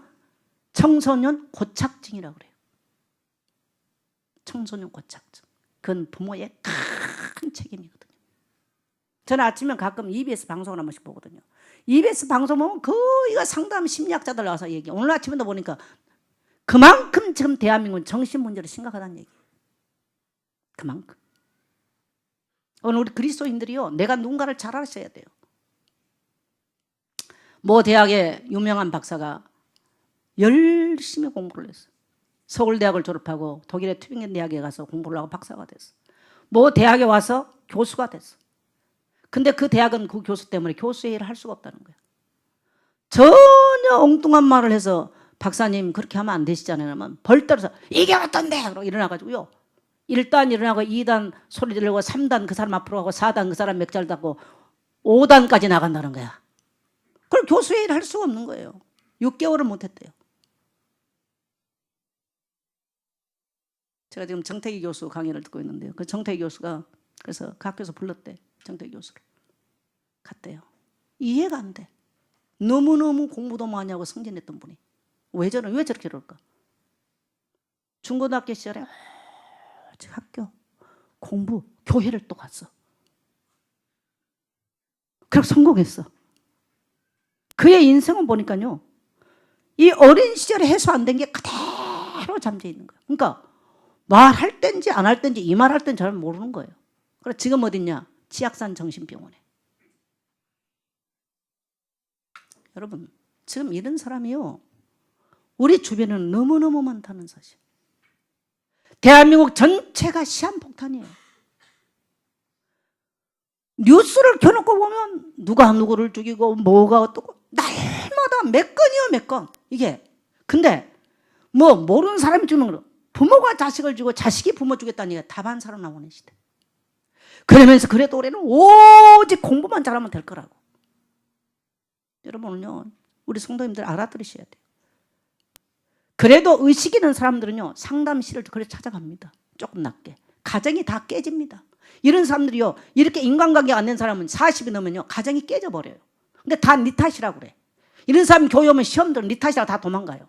청소년 고착증이라고 그래요. 청소년 고착증. 그건 부모의 큰 책임이거든요. 저는 아침에 가끔 EBS 방송을 한 번씩 보거든요. EBS 방송 보면 거의가 상담 심리학자들 나와서 얘기해. 오늘 아침에도 보니까 그만큼 지금 대한민국은 정신 문제로 심각하다는 얘기예요. 그만큼. 오늘 우리 그리스도인들이요, 내가 누군가를 잘 아셔야 돼요. 모 대학의 유명한 박사가 열심히 공부를 했어요. 서울대학을 졸업하고 독일의 튜빙겐 대학에 가서 공부를 하고 박사가 됐어. 모 대학에 와서 교수가 됐어. 근데 그 대학은 그 교수 때문에 교수의 일을 할 수가 없다는 거야. 전혀 엉뚱한 말을 해서 박사님 그렇게 하면 안 되시잖아요. 그러면 벌 떨어서 이게 어떤데? 그러고 일어나가지고요. 1단 일어나고 2단 소리 지르고 3단 그 사람 앞으로 가고 4단 그 사람 맥잘 닫고 5단까지 나간다는 거야. 그걸 교수의 일을 할 수가 없는 거예요. 6개월을 못했대요. 제가 지금 정태기 교수 강의를 듣고 있는데요. 그 정태기 교수가 그래서 그 학교에서 불렀대. 정태기 교수를. 갔대요. 이해가 안 돼. 너무너무 공부도 많이 하고 승진했던 분이. 왜 저렇게 그럴까? 중고등학교 시절에 학교, 공부, 교회를 또 갔어. 그래서 성공했어. 그의 인생은 보니까요, 이 어린 시절에 해소 안 된 게 그대로 잠재 있는 거예요. 그러니까 말할 땐지 안 할 땐지 이 말 할 땐 잘 모르는 거예요. 그래서 지금 어딨냐? 치악산 정신병원에. 여러분, 지금 이런 사람이요, 우리 주변에는 너무너무 많다는 사실. 대한민국 전체가 시한폭탄이에요. 뉴스를 켜놓고 보면 누가 누구를 죽이고 뭐가 어떻고 날마다 몇 건이요, 몇 건. 이게. 근데 뭐 모르는 사람이 죽는 거, 부모가 자식을 죽이고 자식이 부모 죽였다는 얘기가 답한 사람 나오는 시대. 그러면서 그래도 올해는 오직 공부만 잘하면 될 거라고. 여러분은요, 우리 성도님들 알아들으셔야 돼요. 그래도 의식 있는 사람들은요, 상담실을 그래 찾아갑니다. 조금 낮게. 가정이 다 깨집니다. 이런 사람들이요, 이렇게 인간관계가 안 된 사람은 40이 넘으면요, 가정이 깨져버려요. 근데 다 네 탓이라고 그래. 이런 사람이 교회 오면 시험 들은 네 탓이라고 다 도망가요.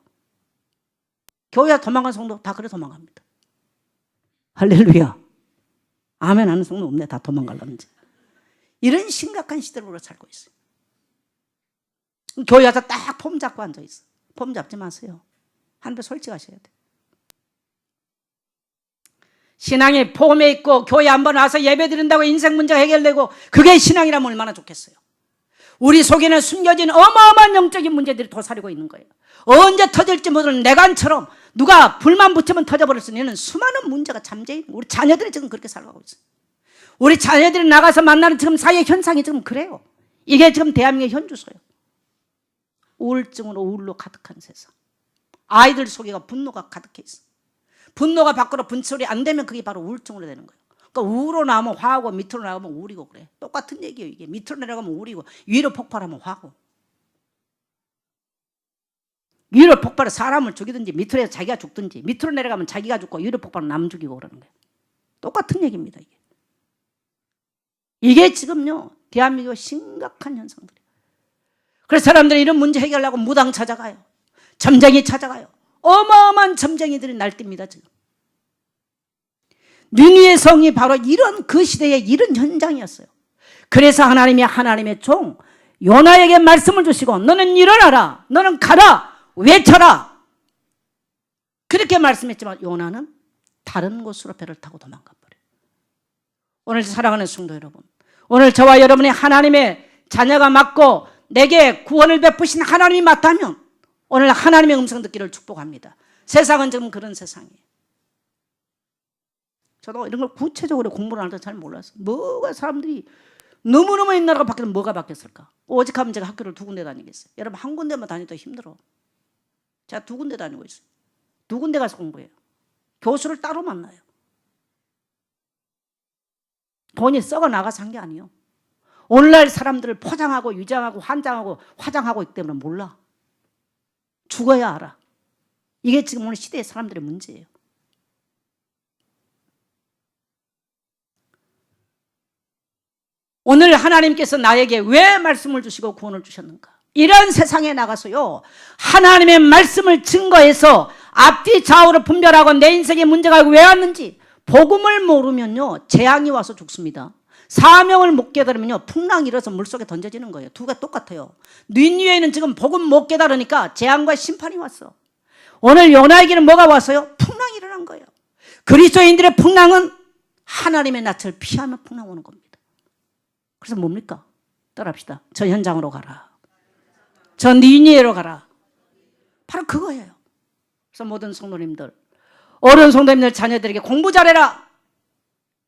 교회에 도망간 성도 다 그래 도망갑니다. 할렐루야. 아멘 하는 성도 없네. 다 도망가려는지. 이런 심각한 시대로 살고 있어요. 교회 와서 딱 폼 잡고 앉아있어. 폼 잡지 마세요. 하나님께 솔직하셔야 돼요. 신앙이 폼에 있고 교회 한번 와서 예배 드린다고 인생 문제가 해결되고 그게 신앙이라면 얼마나 좋겠어요. 우리 속에는 숨겨진 어마어마한 영적인 문제들이 도사리고 있는 거예요. 언제 터질지 모르는 내관처럼 누가 불만 붙이면 터져버릴 수 있는 수많은 문제가 잠재 있는, 우리 자녀들이 지금 그렇게 살아가고 있어요. 우리 자녀들이 나가서 만나는 지금 사회 현상이 지금 그래요. 이게 지금 대한민국의 현주소예요. 우울증으로 우울로 가득한 세상. 아이들 속에가 분노가 가득해 있어. 분노가 밖으로 분출이 안 되면 그게 바로 우울증으로 되는 거예요. 그러니까 우로 나오면 화하고 밑으로 나가면 우울이고 그래. 똑같은 얘기예요. 이게 밑으로 내려가면 우울이고 위로 폭발하면 화고. 위로 폭발해 사람을 죽이든지 밑으로 해서 자기가 죽든지, 밑으로 내려가면 자기가 죽고 위로 폭발은 남 죽이고 그러는 거예요. 똑같은 얘기입니다. 이게 지금요, 대한민국의 심각한 현상들이에요. 그래서 사람들이 이런 문제 해결하려고 무당 찾아가요. 점쟁이 찾아가요. 어마어마한 점쟁이들이 날뜁니다. 지금 니느웨 성이 바로 이런 그 시대의 이런 현장이었어요. 그래서 하나님의 종 요나에게 말씀을 주시고 너는 일어나라, 너는 가라, 외쳐라, 그렇게 말씀했지만 요나는 다른 곳으로 배를 타고 도망가 버려요. 오늘 사랑하는 성도 여러분, 오늘 저와 여러분이 하나님의 자녀가 맞고 내게 구원을 베푸신 하나님이 맞다면 오늘 하나님의 음성 듣기를 축복합니다. 세상은 지금 그런 세상이에요. 저도 이런 걸 구체적으로 공부를 할 때 잘 몰랐어요. 뭐가 사람들이 너무너무 옛날과 바뀌면 뭐가 바뀌었을까? 오직 하면 제가 학교를 두 군데 다니겠어요. 여러분 한 군데만 다니도 힘들어. 제가 2군데 다니고 있어요. 2군데 가서 공부해요. 교수를 따로 만나요. 돈이 썩어 나가서 한 게 아니에요. 오늘날 사람들을 포장하고 위장하고 환장하고 화장하고 있기 때문에 몰라. 죽어야 알아. 이게 지금 오늘 시대의 사람들의 문제예요. 오늘 하나님께서 나에게 왜 말씀을 주시고 구원을 주셨는가? 이런 세상에 나가서요, 하나님의 말씀을 증거해서 앞뒤 좌우를 분별하고 내 인생의 문제가 왜 왔는지 복음을 모르면요 재앙이 와서 죽습니다. 사명을 못 깨달으면요 풍랑이 일어서 물속에 던져지는 거예요. 두 개가 똑같아요. 니느웨는 지금 복음 못 깨달으니까 재앙과 심판이 왔어. 오늘 요나에게는 뭐가 왔어요? 풍랑이 일어난 거예요. 그리스도인들의 풍랑은 하나님의 낯을 피하면 풍랑 오는 겁니다. 그래서 뭡니까? 따라합시다. 저 현장으로 가라. 저 니느웨로 가라. 바로 그거예요. 그래서 모든 성도님들, 어려운 성도님들 자녀들에게 공부 잘해라.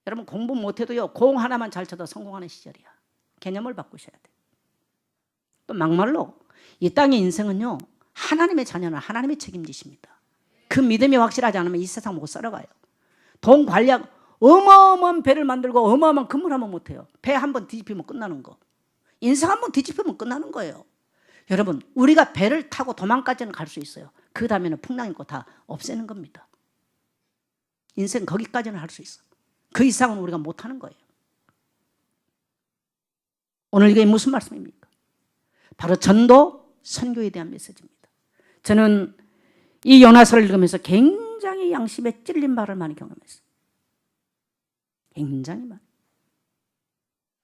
여러분 공부 못해도요 공 하나만 잘 쳐도 성공하는 시절이야. 개념을 바꾸셔야 돼. 또 막말로 이 땅의 인생은요 하나님의 자녀는 하나님의 책임지십니다. 그 믿음이 확실하지 않으면 이 세상 못 살아가요. 돈 관리하고 어마어마한 배를 만들고 어마어마한 건물 하면 못해요. 배 한 번 뒤집히면 끝나는 거. 인생 한 번 뒤집히면 끝나는 거예요. 여러분 우리가 배를 타고 도망까지는 갈 수 있어요. 그 다음에는 풍랑 있고 다 없애는 겁니다. 인생 거기까지는 할 수 있어. 그 이상은 우리가 못하는 거예요. 오늘 이게 무슨 말씀입니까? 바로 전도, 선교에 대한 메시지입니다. 저는 이 요나서를 읽으면서 굉장히 양심에 찔린 바를 많이 경험했어요. 굉장히 많이.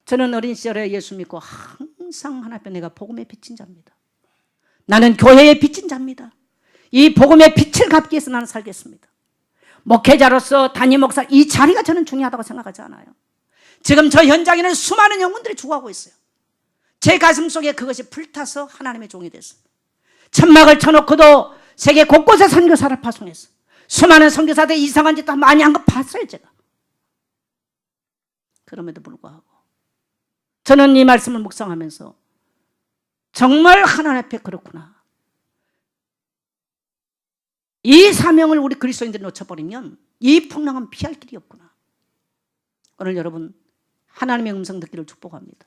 저는 어린 시절에 예수 믿고 항상 하나님 앞에 내가 복음에 비친 자입니다. 나는 교회에 비친 자입니다. 이 복음의 빛을 갚기 위해서 나는 살겠습니다. 목회자로서 담임 목사 이 자리가 저는 중요하다고 생각하지 않아요. 지금 저 현장에는 수많은 영혼들이 죽어가고 있어요. 제 가슴 속에 그것이 불타서 하나님의 종이 됐어요. 천막을 쳐놓고도 세계 곳곳에 선교사를 파송했어요. 수많은 선교사들 이상한 짓도 많이 한 거 봤어요 제가. 그럼에도 불구하고 저는 이 말씀을 묵상하면서 정말 하나님 앞에 그렇구나. 이 사명을 우리 그리스도인들이 놓쳐버리면 이 풍랑은 피할 길이 없구나. 오늘 여러분 하나님의 음성 듣기를 축복합니다.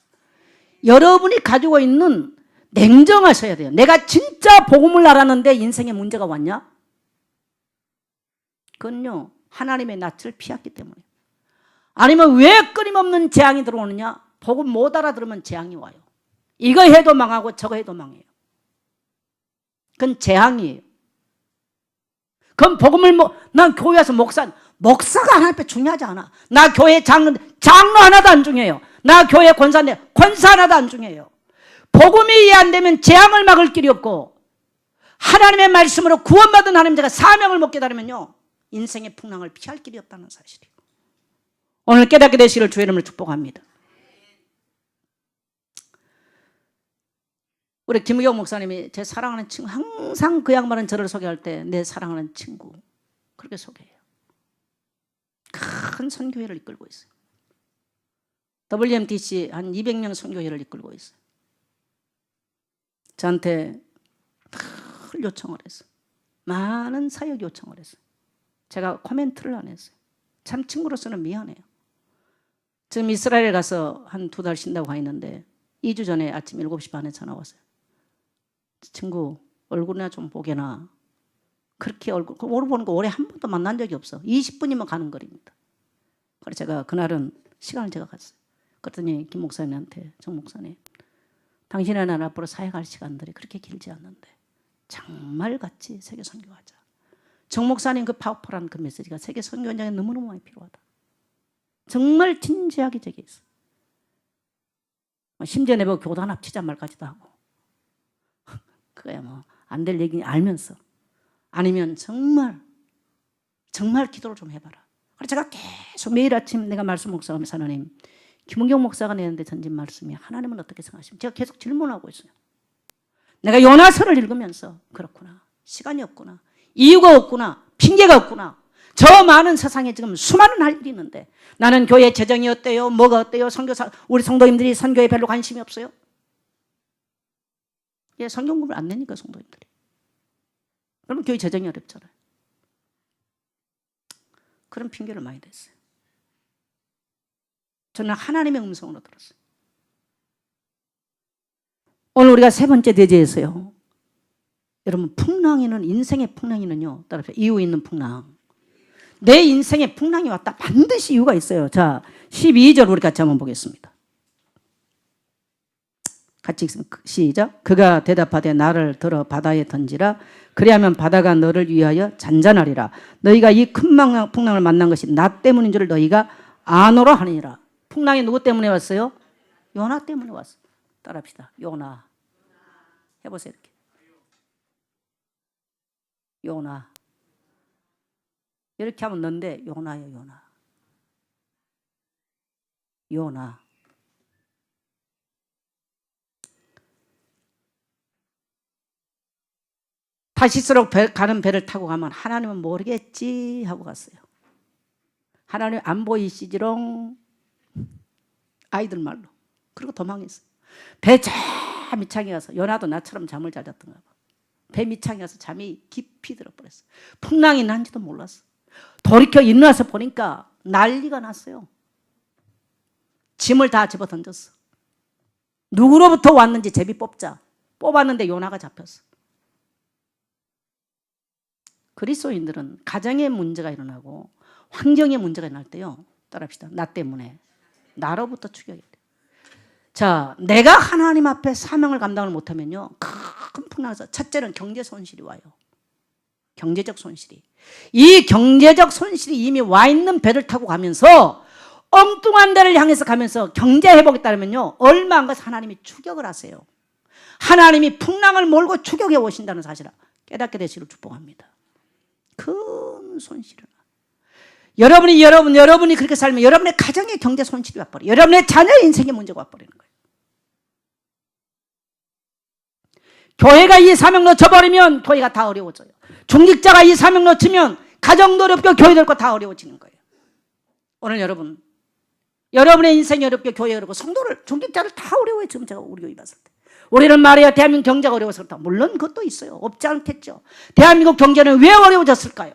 여러분이 가지고 있는 냉정하셔야 돼요. 내가 진짜 복음을 알았는데 인생에 문제가 왔냐? 그건요 하나님의 낯을 피했기 때문에. 아니면 왜 끊임없는 재앙이 들어오느냐? 복음 못 알아들으면 재앙이 와요. 이거 해도 망하고 저거 해도 망해요. 그건 재앙이에요. 그럼 복음을 난 교회에서 목사가 하나님 앞에 중요하지 않아. 나 교회 장로 하나도 안 중요해요. 나 교회 권사인데 권사 하나도 안 중요해요. 복음이 이해 안 되면 재앙을 막을 길이 없고 하나님의 말씀으로 구원받은 하나님 제가 사명을 못 깨달으면요 인생의 풍랑을 피할 길이 없다는 사실이에요. 오늘 깨닫게 되시기를 주의 이름으로 축복합니다. 우리 김우경 목사님이 제 사랑하는 친구, 항상 그 양반은 저를 소개할 때 내 사랑하는 친구 그렇게 소개해요. 큰 선교회를 이끌고 있어요. WMTC 한 200명 선교회를 이끌고 있어요. 저한테 늘 요청을 했어요. 많은 사역 요청을 했어요. 제가 코멘트를 안 했어요. 참 친구로서는 미안해요. 지금 이스라엘 가서 한 2달 쉰다고 가 있는데 2주 전에 아침 7시 반에 전화 왔어요. 친구 얼굴이나 좀 보게나. 그렇게 얼굴 보는 거 올해 한 번도 만난 적이 없어. 20분이면 가는 거리입니다. 그래서 제가 그날은 시간을 제가 갔어요. 그랬더니 김 목사님한테 정 목사님 당신의 나라 앞으로 사역할 시간들이 그렇게 길지 않는데 정말 같이 세계 선교하자. 정 목사님 그 파워풀한 그 메시지가 세계 선교 현장에 너무너무 많이 필요하다. 정말 진지하게 제기했어요. 심지어 내보고 교단 합치자 말까지도 하고 그거야 뭐 안 될 얘기 알면서 아니면 정말 기도를 좀 해봐라. 그래서 제가 계속 매일 아침 내가 말씀 묵상하면서 하나님 김은경 목사가 내는데 던진 말씀이 하나님은 어떻게 생각하십니까? 제가 계속 질문하고 있어요. 내가 요나서를 읽으면서 그렇구나. 시간이 없구나. 이유가 없구나. 핑계가 없구나. 저 많은 세상에 지금 수많은 할 일이 있는데 나는 교회 재정이 어때요? 뭐가 어때요? 선교사 우리 성도님들이 선교에 별로 관심이 없어요? 예, 성경공부를 안 내니까 성도님들이. 그러면 교회 재정이 어렵잖아요. 그런 핑계를 많이 댔어요. 저는 하나님의 음성으로 들었어요. 오늘 우리가 세 번째 대제에서요, 여러분, 풍랑이는, 인생의 풍랑이는요, 따라서 이유 있는 풍랑. 내 인생에 풍랑이 왔다. 반드시 이유가 있어요. 자, 12절 우리 같이 한번 보겠습니다. 같이 읽습니다. 시작. 그가 대답하되 나를 들어 바다에 던지라. 그리하면 바다가 너를 위하여 잔잔하리라. 너희가 이 큰 풍랑을 만난 것이 나 때문인 줄 너희가 아노라 하니라. 풍랑이 누구 때문에 왔어요? 요나 때문에 왔어요. 따라합시다. 요나. 해보세요. 이렇게. 요나. 이렇게 하면 넌데 요나요. 요나. 요나. 다시스로 가는 배를 타고 가면 하나님은 모르겠지 하고 갔어요. 하나님 안 보이시지롱. 아이들 말로. 그리고 도망했어요. 배 저 밑창에 가서, 요나도 나처럼 잠을 잘 잤던가 봐. 배 밑창에 가서 잠이 깊이 들어버렸어요. 풍랑이 난지도 몰랐어. 돌이켜 일어나서 보니까 난리가 났어요. 짐을 다 집어 던졌어. 누구로부터 왔는지 제비 뽑자. 뽑았는데 요나가 잡혔어. 그리스도인들은 가정에 문제가 일어나고 환경에 문제가 일어날 때요, 따라합시다. 나 때문에. 나로부터 추격이 돼. 자, 내가 하나님 앞에 사명을 감당을 못하면요, 큰 풍랑에서 첫째는 경제 손실이 와요. 경제적 손실이. 이 경제적 손실이 이미 와 있는 배를 타고 가면서 엉뚱한 데를 향해서 가면서 경제 회복에 따르면요, 얼마 안 가서 하나님이 추격을 하세요. 하나님이 풍랑을 몰고 추격해 오신다는 사실을 깨닫게 되시기를 축복합니다. 큰 손실을. 여러분이 그렇게 살면 여러분의 가정의 경제 손실이 와버려요. 여러분의 자녀의 인생에 문제가 와버리는 거예요. 교회가 이 사명 놓쳐버리면 교회가 다 어려워져요. 중직자가 이 사명 놓치면 가정도 어렵고 교회도 어렵고 다 어려워지는 거예요. 오늘 여러분의 인생이 어렵고 교회 어렵고 성도를, 중직자를 다 어려워요. 지금 제가 우리 교회 봤을 때. 우리는 말이야 대한민국 경제가 어려워서 그렇다. 물론 그것도 있어요. 없지 않겠죠. 대한민국 경제는 왜 어려워졌을까요?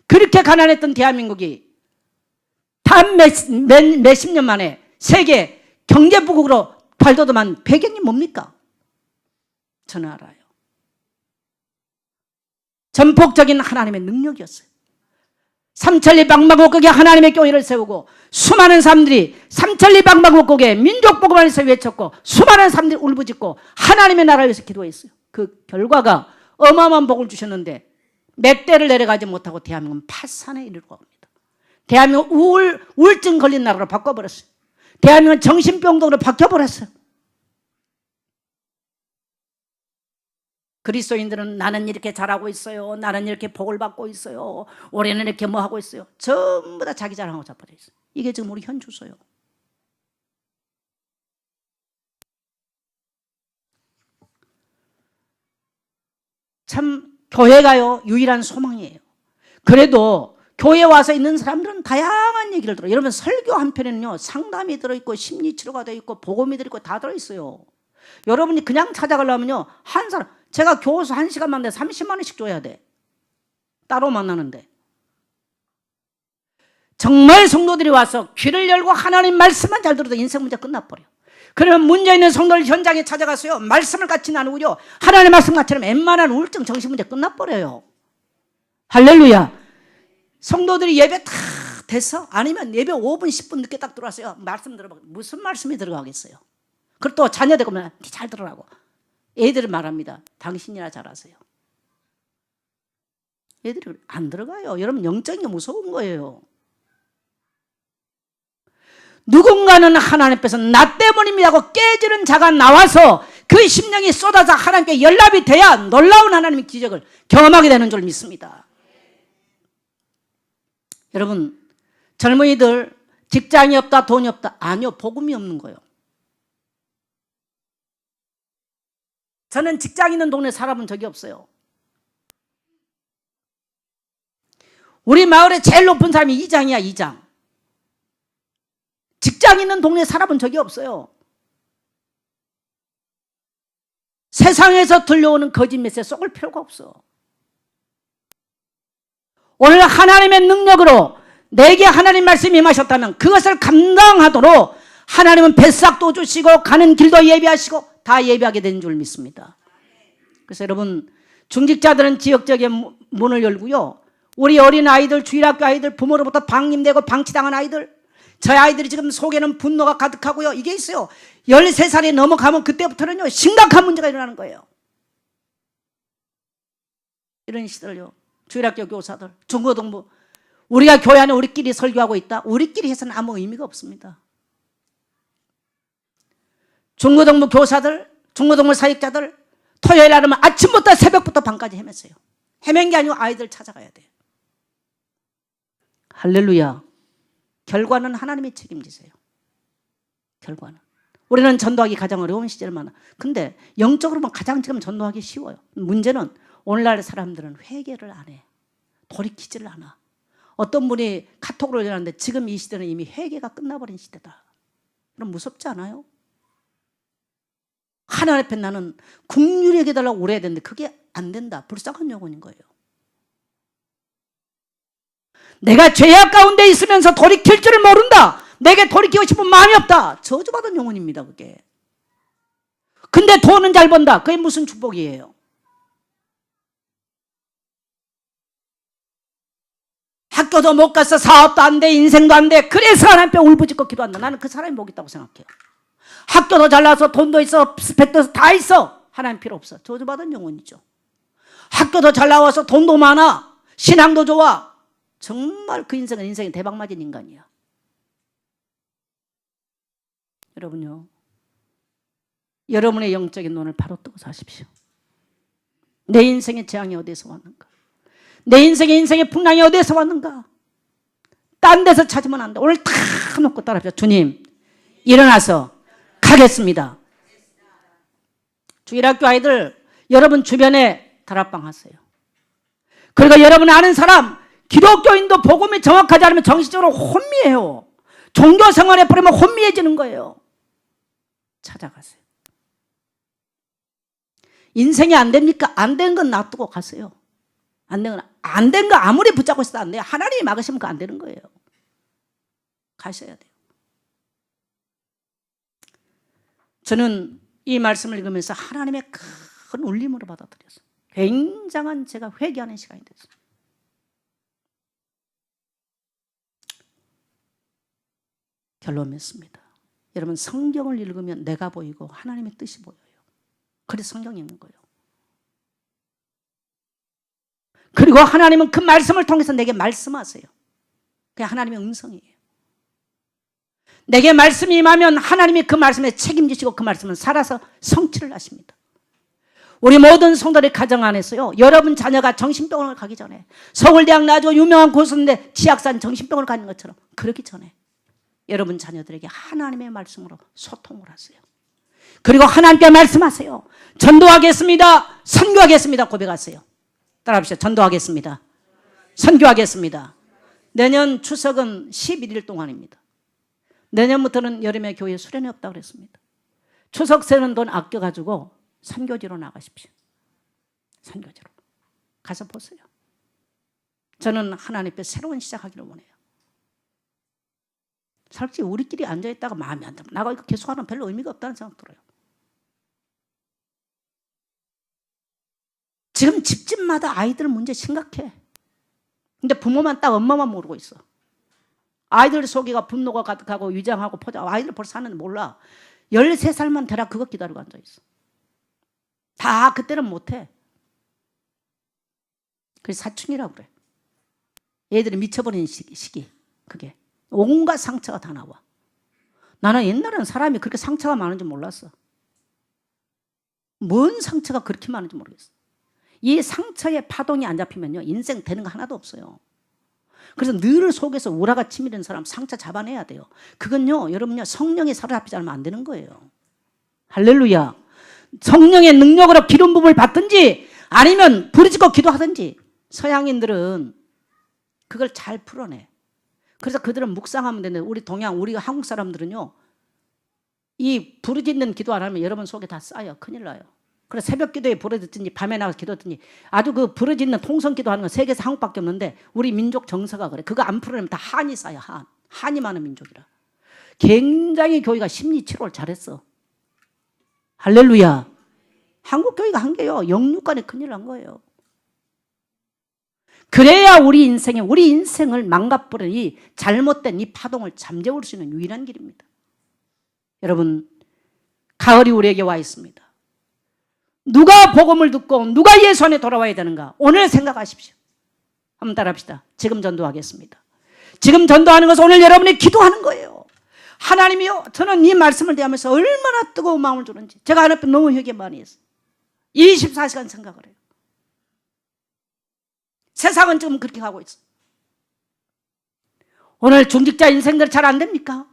그렇게 가난했던 대한민국이 단 몇십 년 만에 세계 경제부국으로 발돋움한 배경이 뭡니까? 저는 알아요. 전폭적인 하나님의 능력이었어요. 삼천리 방방곡곡에 하나님의 교회를 세우고 수많은 사람들이 삼천리 방방곡곡에 민족복음을 위해서 외쳤고 수많은 사람들이 울부짖고 하나님의 나라를 위해서 기도했어요. 그 결과가 어마어마한 복을 주셨는데 몇 대를 내려가지 못하고 대한민국은 파산에 이르고 합니다. 대한민국 우울증 걸린 나라로 바꿔버렸어요. 대한민국은 정신병동으로 바뀌어버렸어요. 그리스도인들은 나는 이렇게 잘하고 있어요. 나는 이렇게 복을 받고 있어요. 올해는 이렇게 뭐 하고 있어요. 전부 다 자기 자랑하고 자빠져 있어요. 이게 지금 우리 현 주소요. 참 교회가요 유일한 소망이에요. 그래도 교회 와서 있는 사람들은 다양한 얘기를 들어요. 여러분 설교 한 편에는요 상담이 들어있고 심리치료가 들어있고 복음이 들어있고 다 들어있어요. 여러분이 그냥 찾아가려면요 한 사람, 제가 교수 1시간 만나는데 30만 원씩 줘야 돼. 따로 만나는데. 정말 성도들이 와서 귀를 열고 하나님 말씀만 잘 들어도 인생 문제 끝나버려. 그러면 문제 있는 성도들 현장에 찾아가서요 말씀을 같이 나누고요 하나님 말씀 같이 하면 웬만한 우울증 정신 문제 끝나버려요. 할렐루야. 성도들이 예배 다 돼서 아니면 예배 5분 10분 늦게 딱 들어왔어요. 말씀 들어봐. 무슨 말씀이 들어가겠어요. 그리고 또 자녀들 보면 잘 들으라고. 애들은 말합니다. 당신이나 잘하세요. 애들이 안 들어가요. 여러분 영적인 게 무서운 거예요. 누군가는 하나님 앞에서 나 때문입니다 하고 깨지는 자가 나와서 그 심령이 쏟아져 하나님께 연락이 돼야 놀라운 하나님의 기적을 경험하게 되는 줄 믿습니다. 여러분 젊은이들 직장이 없다 돈이 없다. 아니요. 복음이 없는 거예요. 저는 직장 있는 동네 살아본 적이 없어요. 우리 마을에 제일 높은 사람이 이장이야. 이장. 직장 있는 동네 살아본 적이 없어요. 세상에서 들려오는 거짓 메시지에 속을 필요가 없어. 오늘 하나님의 능력으로 내게 하나님 말씀이 임하셨다면 그것을 감당하도록 하나님은 뱃삭도 주시고 가는 길도 예비하시고 다 예비하게 된 줄 믿습니다. 그래서 여러분, 중직자들은 지역적인 문을 열고요, 우리 어린 아이들, 주일학교 아이들, 부모로부터 방임되고 방치당한 아이들, 저희 아이들이 지금 속에는 분노가 가득하고요, 이게 있어요. 13살이 넘어가면 그때부터는요 심각한 문제가 일어나는 거예요. 이런 시절요, 주일학교 교사들, 중고등부, 우리가 교회 안에 우리끼리 설교하고 있다, 우리끼리 해서는 아무 의미가 없습니다. 중고등부 교사들, 중고등부 사역자들, 토요일 날이면 아침부터 새벽부터 밤까지 헤맸어요. 헤맨 게 아니고 아이들 찾아가야 돼요. 할렐루야. 결과는 하나님이 책임지세요. 결과는. 우리는 전도하기 가장 어려운 시절 많아. 근데 영적으로 보면 가장 지금 전도하기 쉬워요. 문제는 오늘날 사람들은 회개를 안 해. 돌이키지를 않아. 어떤 분이 카톡으로 전하는데 지금 이 시대는 이미 회개가 끝나버린 시대다. 그럼 무섭지 않아요? 하나님 앞에 나는 긍휼히 여겨달라고 오래야 되는데 그게 안 된다. 불쌍한 영혼인 거예요. 내가 죄악 가운데 있으면서 돌이킬 줄을 모른다. 내게 돌이키고 싶은 마음이 없다. 저주받은 영혼입니다, 그게. 근데 돈은 잘 번다. 그게 무슨 축복이에요? 학교도 못 가서 사업도 안 돼, 인생도 안 돼. 그래서 하나님 앞에 울부짖고 기도한다. 나는 그 사람이 복 있다고 생각해요. 학교도 잘 나와서 돈도 있어, 스펙도 다 있어. 하나님 필요 없어. 저주받은 영혼이죠. 학교도 잘 나와서 돈도 많아, 신앙도 좋아. 정말 그 인생은 인생이 대박맞은 인간이야. 여러분요, 여러분의 영적인 눈을 바로 뜨고 사십시오. 내 인생의 재앙이 어디서 왔는가? 내 인생의 풍랑이 어디서 왔는가? 딴 데서 찾으면 안 돼. 오늘 다 놓고 따라합시다. 주님, 일어나서 가겠습니다. 주일학교 아이들, 여러분 주변에 다락방 하세요. 그리고 여러분 아는 사람, 기독교인도 복음이 정확하지 않으면 정신적으로 혼미해요. 종교 생활에 버리면 혼미해지는 거예요. 찾아가세요. 인생이 안 됩니까? 안 된 건 놔두고 가세요. 안 된 거 아무리 붙잡고 있어도 안 돼요. 하나님이 막으시면 안 되는 거예요. 가셔야 돼요. 저는 이 말씀을 읽으면서 하나님의 큰 울림으로 받아들였어요. 굉장한 제가 회개하는 시간이 됐어요. 결론 맺습니다. 여러분, 성경을 읽으면 내가 보이고 하나님의 뜻이 보여요. 그래서 성경 읽는 거예요. 그리고 하나님은 그 말씀을 통해서 내게 말씀하세요. 그게 하나님의 음성이에요. 내게 말씀이 임하면 하나님이 그 말씀에 책임지시고 그 말씀은 살아서 성취를 하십니다. 우리 모든 성도의 가정 안에서요, 여러분 자녀가 정신병원을 가기 전에, 서울대학 나와서 유명한 고수인데 치약산 정신병원을 가는 것처럼 그러기 전에 여러분 자녀들에게 하나님의 말씀으로 소통을 하세요. 그리고 하나님께 말씀하세요. 전도하겠습니다, 선교하겠습니다 고백하세요. 따라합시다. 전도하겠습니다, 선교하겠습니다. 내년 추석은 11일 동안입니다. 내년부터는 여름에 교회에 수련회 없다고 그랬습니다. 추석 세는 돈 아껴가지고 선교지로 나가십시오. 선교지로 가서 보세요. 저는 하나님 앞에 새로운 시작하기를 원해요. 솔직히 우리끼리 앉아있다가 마음에 안 들면 나가 이거 계속하면 별로 의미가 없다는 생각 들어요. 지금 집집마다 아이들 문제 심각해. 근데 부모만 딱 엄마만 모르고 있어. 아이들 속에가 분노가 가득하고 위장하고 포장. 아이들 벌써 하는데 몰라. 13살만 되라 그거 기다리고 앉아있어. 다 그때는 못해. 그래서 사춘기라고 그래. 얘들이 미쳐버리는 시기. 그게 온갖 상처가 다 나와. 나는 옛날에는 사람이 그렇게 상처가 많은지 몰랐어. 뭔 상처가 그렇게 많은지 모르겠어. 이 상처의 파동이 안 잡히면요 인생 되는 거 하나도 없어요. 그래서 늘 속에서 우라가 치밀은 사람 상처 잡아내야 돼요. 그건요 여러분요 성령이 사로잡히지 않으면 안 되는 거예요. 할렐루야. 성령의 능력으로 기름 부음을 받든지 아니면 부르짖고 기도하든지. 서양인들은 그걸 잘 풀어내. 그래서 그들은 묵상하면 되는데 우리 동양 우리 한국 사람들은요 이 부르짖는 기도 안 하면 여러분 속에 다 쌓여 큰일 나요. 그래서 새벽 기도에 부르짖든지 밤에 나가서 기도했더니 아주 그 부르짖는 통성 기도하는 건 세계에서 한국밖에 없는데 우리 민족 정서가 그래. 그거 안 풀어내면 다 한이 쌓여. 한이 많은 민족이라. 굉장히 교회가 심리 치료를 잘했어. 할렐루야. 한국 교회가 한 게요. 영육간에 큰일 난 거예요. 그래야 우리 인생을 망가버린 이 잘못된 이 파동을 잠재울 수 있는 유일한 길입니다. 여러분, 가을이 우리에게 와 있습니다. 누가 복음을 듣고 누가 예수 안에 돌아와야 되는가? 오늘 생각하십시오. 한번 따라합시다. 지금 전도하겠습니다. 지금 전도하는 것은 오늘 여러분이 기도하는 거예요. 하나님이요, 저는 이 말씀을 대하면서 얼마나 뜨거운 마음을 주는지 제가 하나님 너무 회개 많이 했어요. 24시간 생각을 해요. 세상은 지금 그렇게 가고 있어요. 오늘 중직자 인생들 잘 안 됩니까?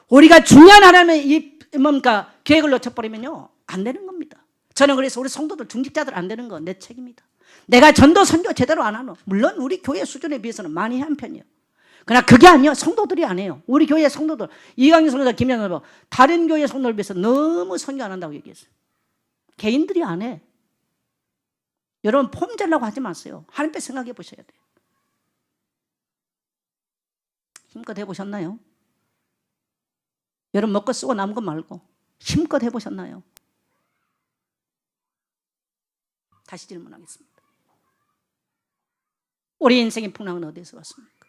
우리가 중요한 하나님의 이 뭡니까 계획을 놓쳐버리면요 안 되는 겁니다. 저는 그래서 우리 성도들 중직자들 안 되는 거 내 책임이다. 내가 전도 선교 제대로 안 하노. 물론 우리 교회 수준에 비해서는 많이 한 편이에요. 그러나 그게 아니요. 성도들이 안 해요. 우리 교회 성도들 이강희 성도자 김영선 다른 교회 성도들 비해서 너무 선교 안 한다고 얘기했어요. 개인들이 안 해. 여러분 폼 잘라고 하지 마세요. 하나님께 생각해 보셔야 돼요. 힘껏 해보셨나요? 여러분 먹고 쓰고 남은 거 말고 힘껏 해보셨나요? 다시 질문하겠습니다. 우리 인생의 풍랑은 어디서 왔습니까?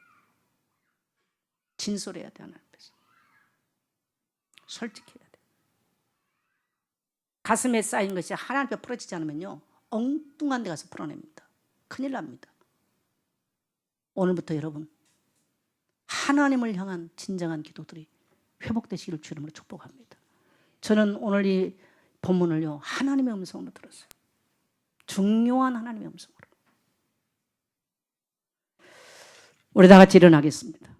진솔해야 돼. 하나님 앞에서 솔직해야 돼. 가슴에 쌓인 것이 하나님 앞에 풀어지지 않으면요 엉뚱한 데 가서 풀어냅니다. 큰일 납니다. 오늘부터 여러분 하나님을 향한 진정한 기도들이 회복되시기를 주 이름으로 축복합니다. 저는 오늘 이 본문을요 하나님의 음성으로 들었어요. 중요한 하나님의 음성으로. 우리 다 같이 일어나겠습니다.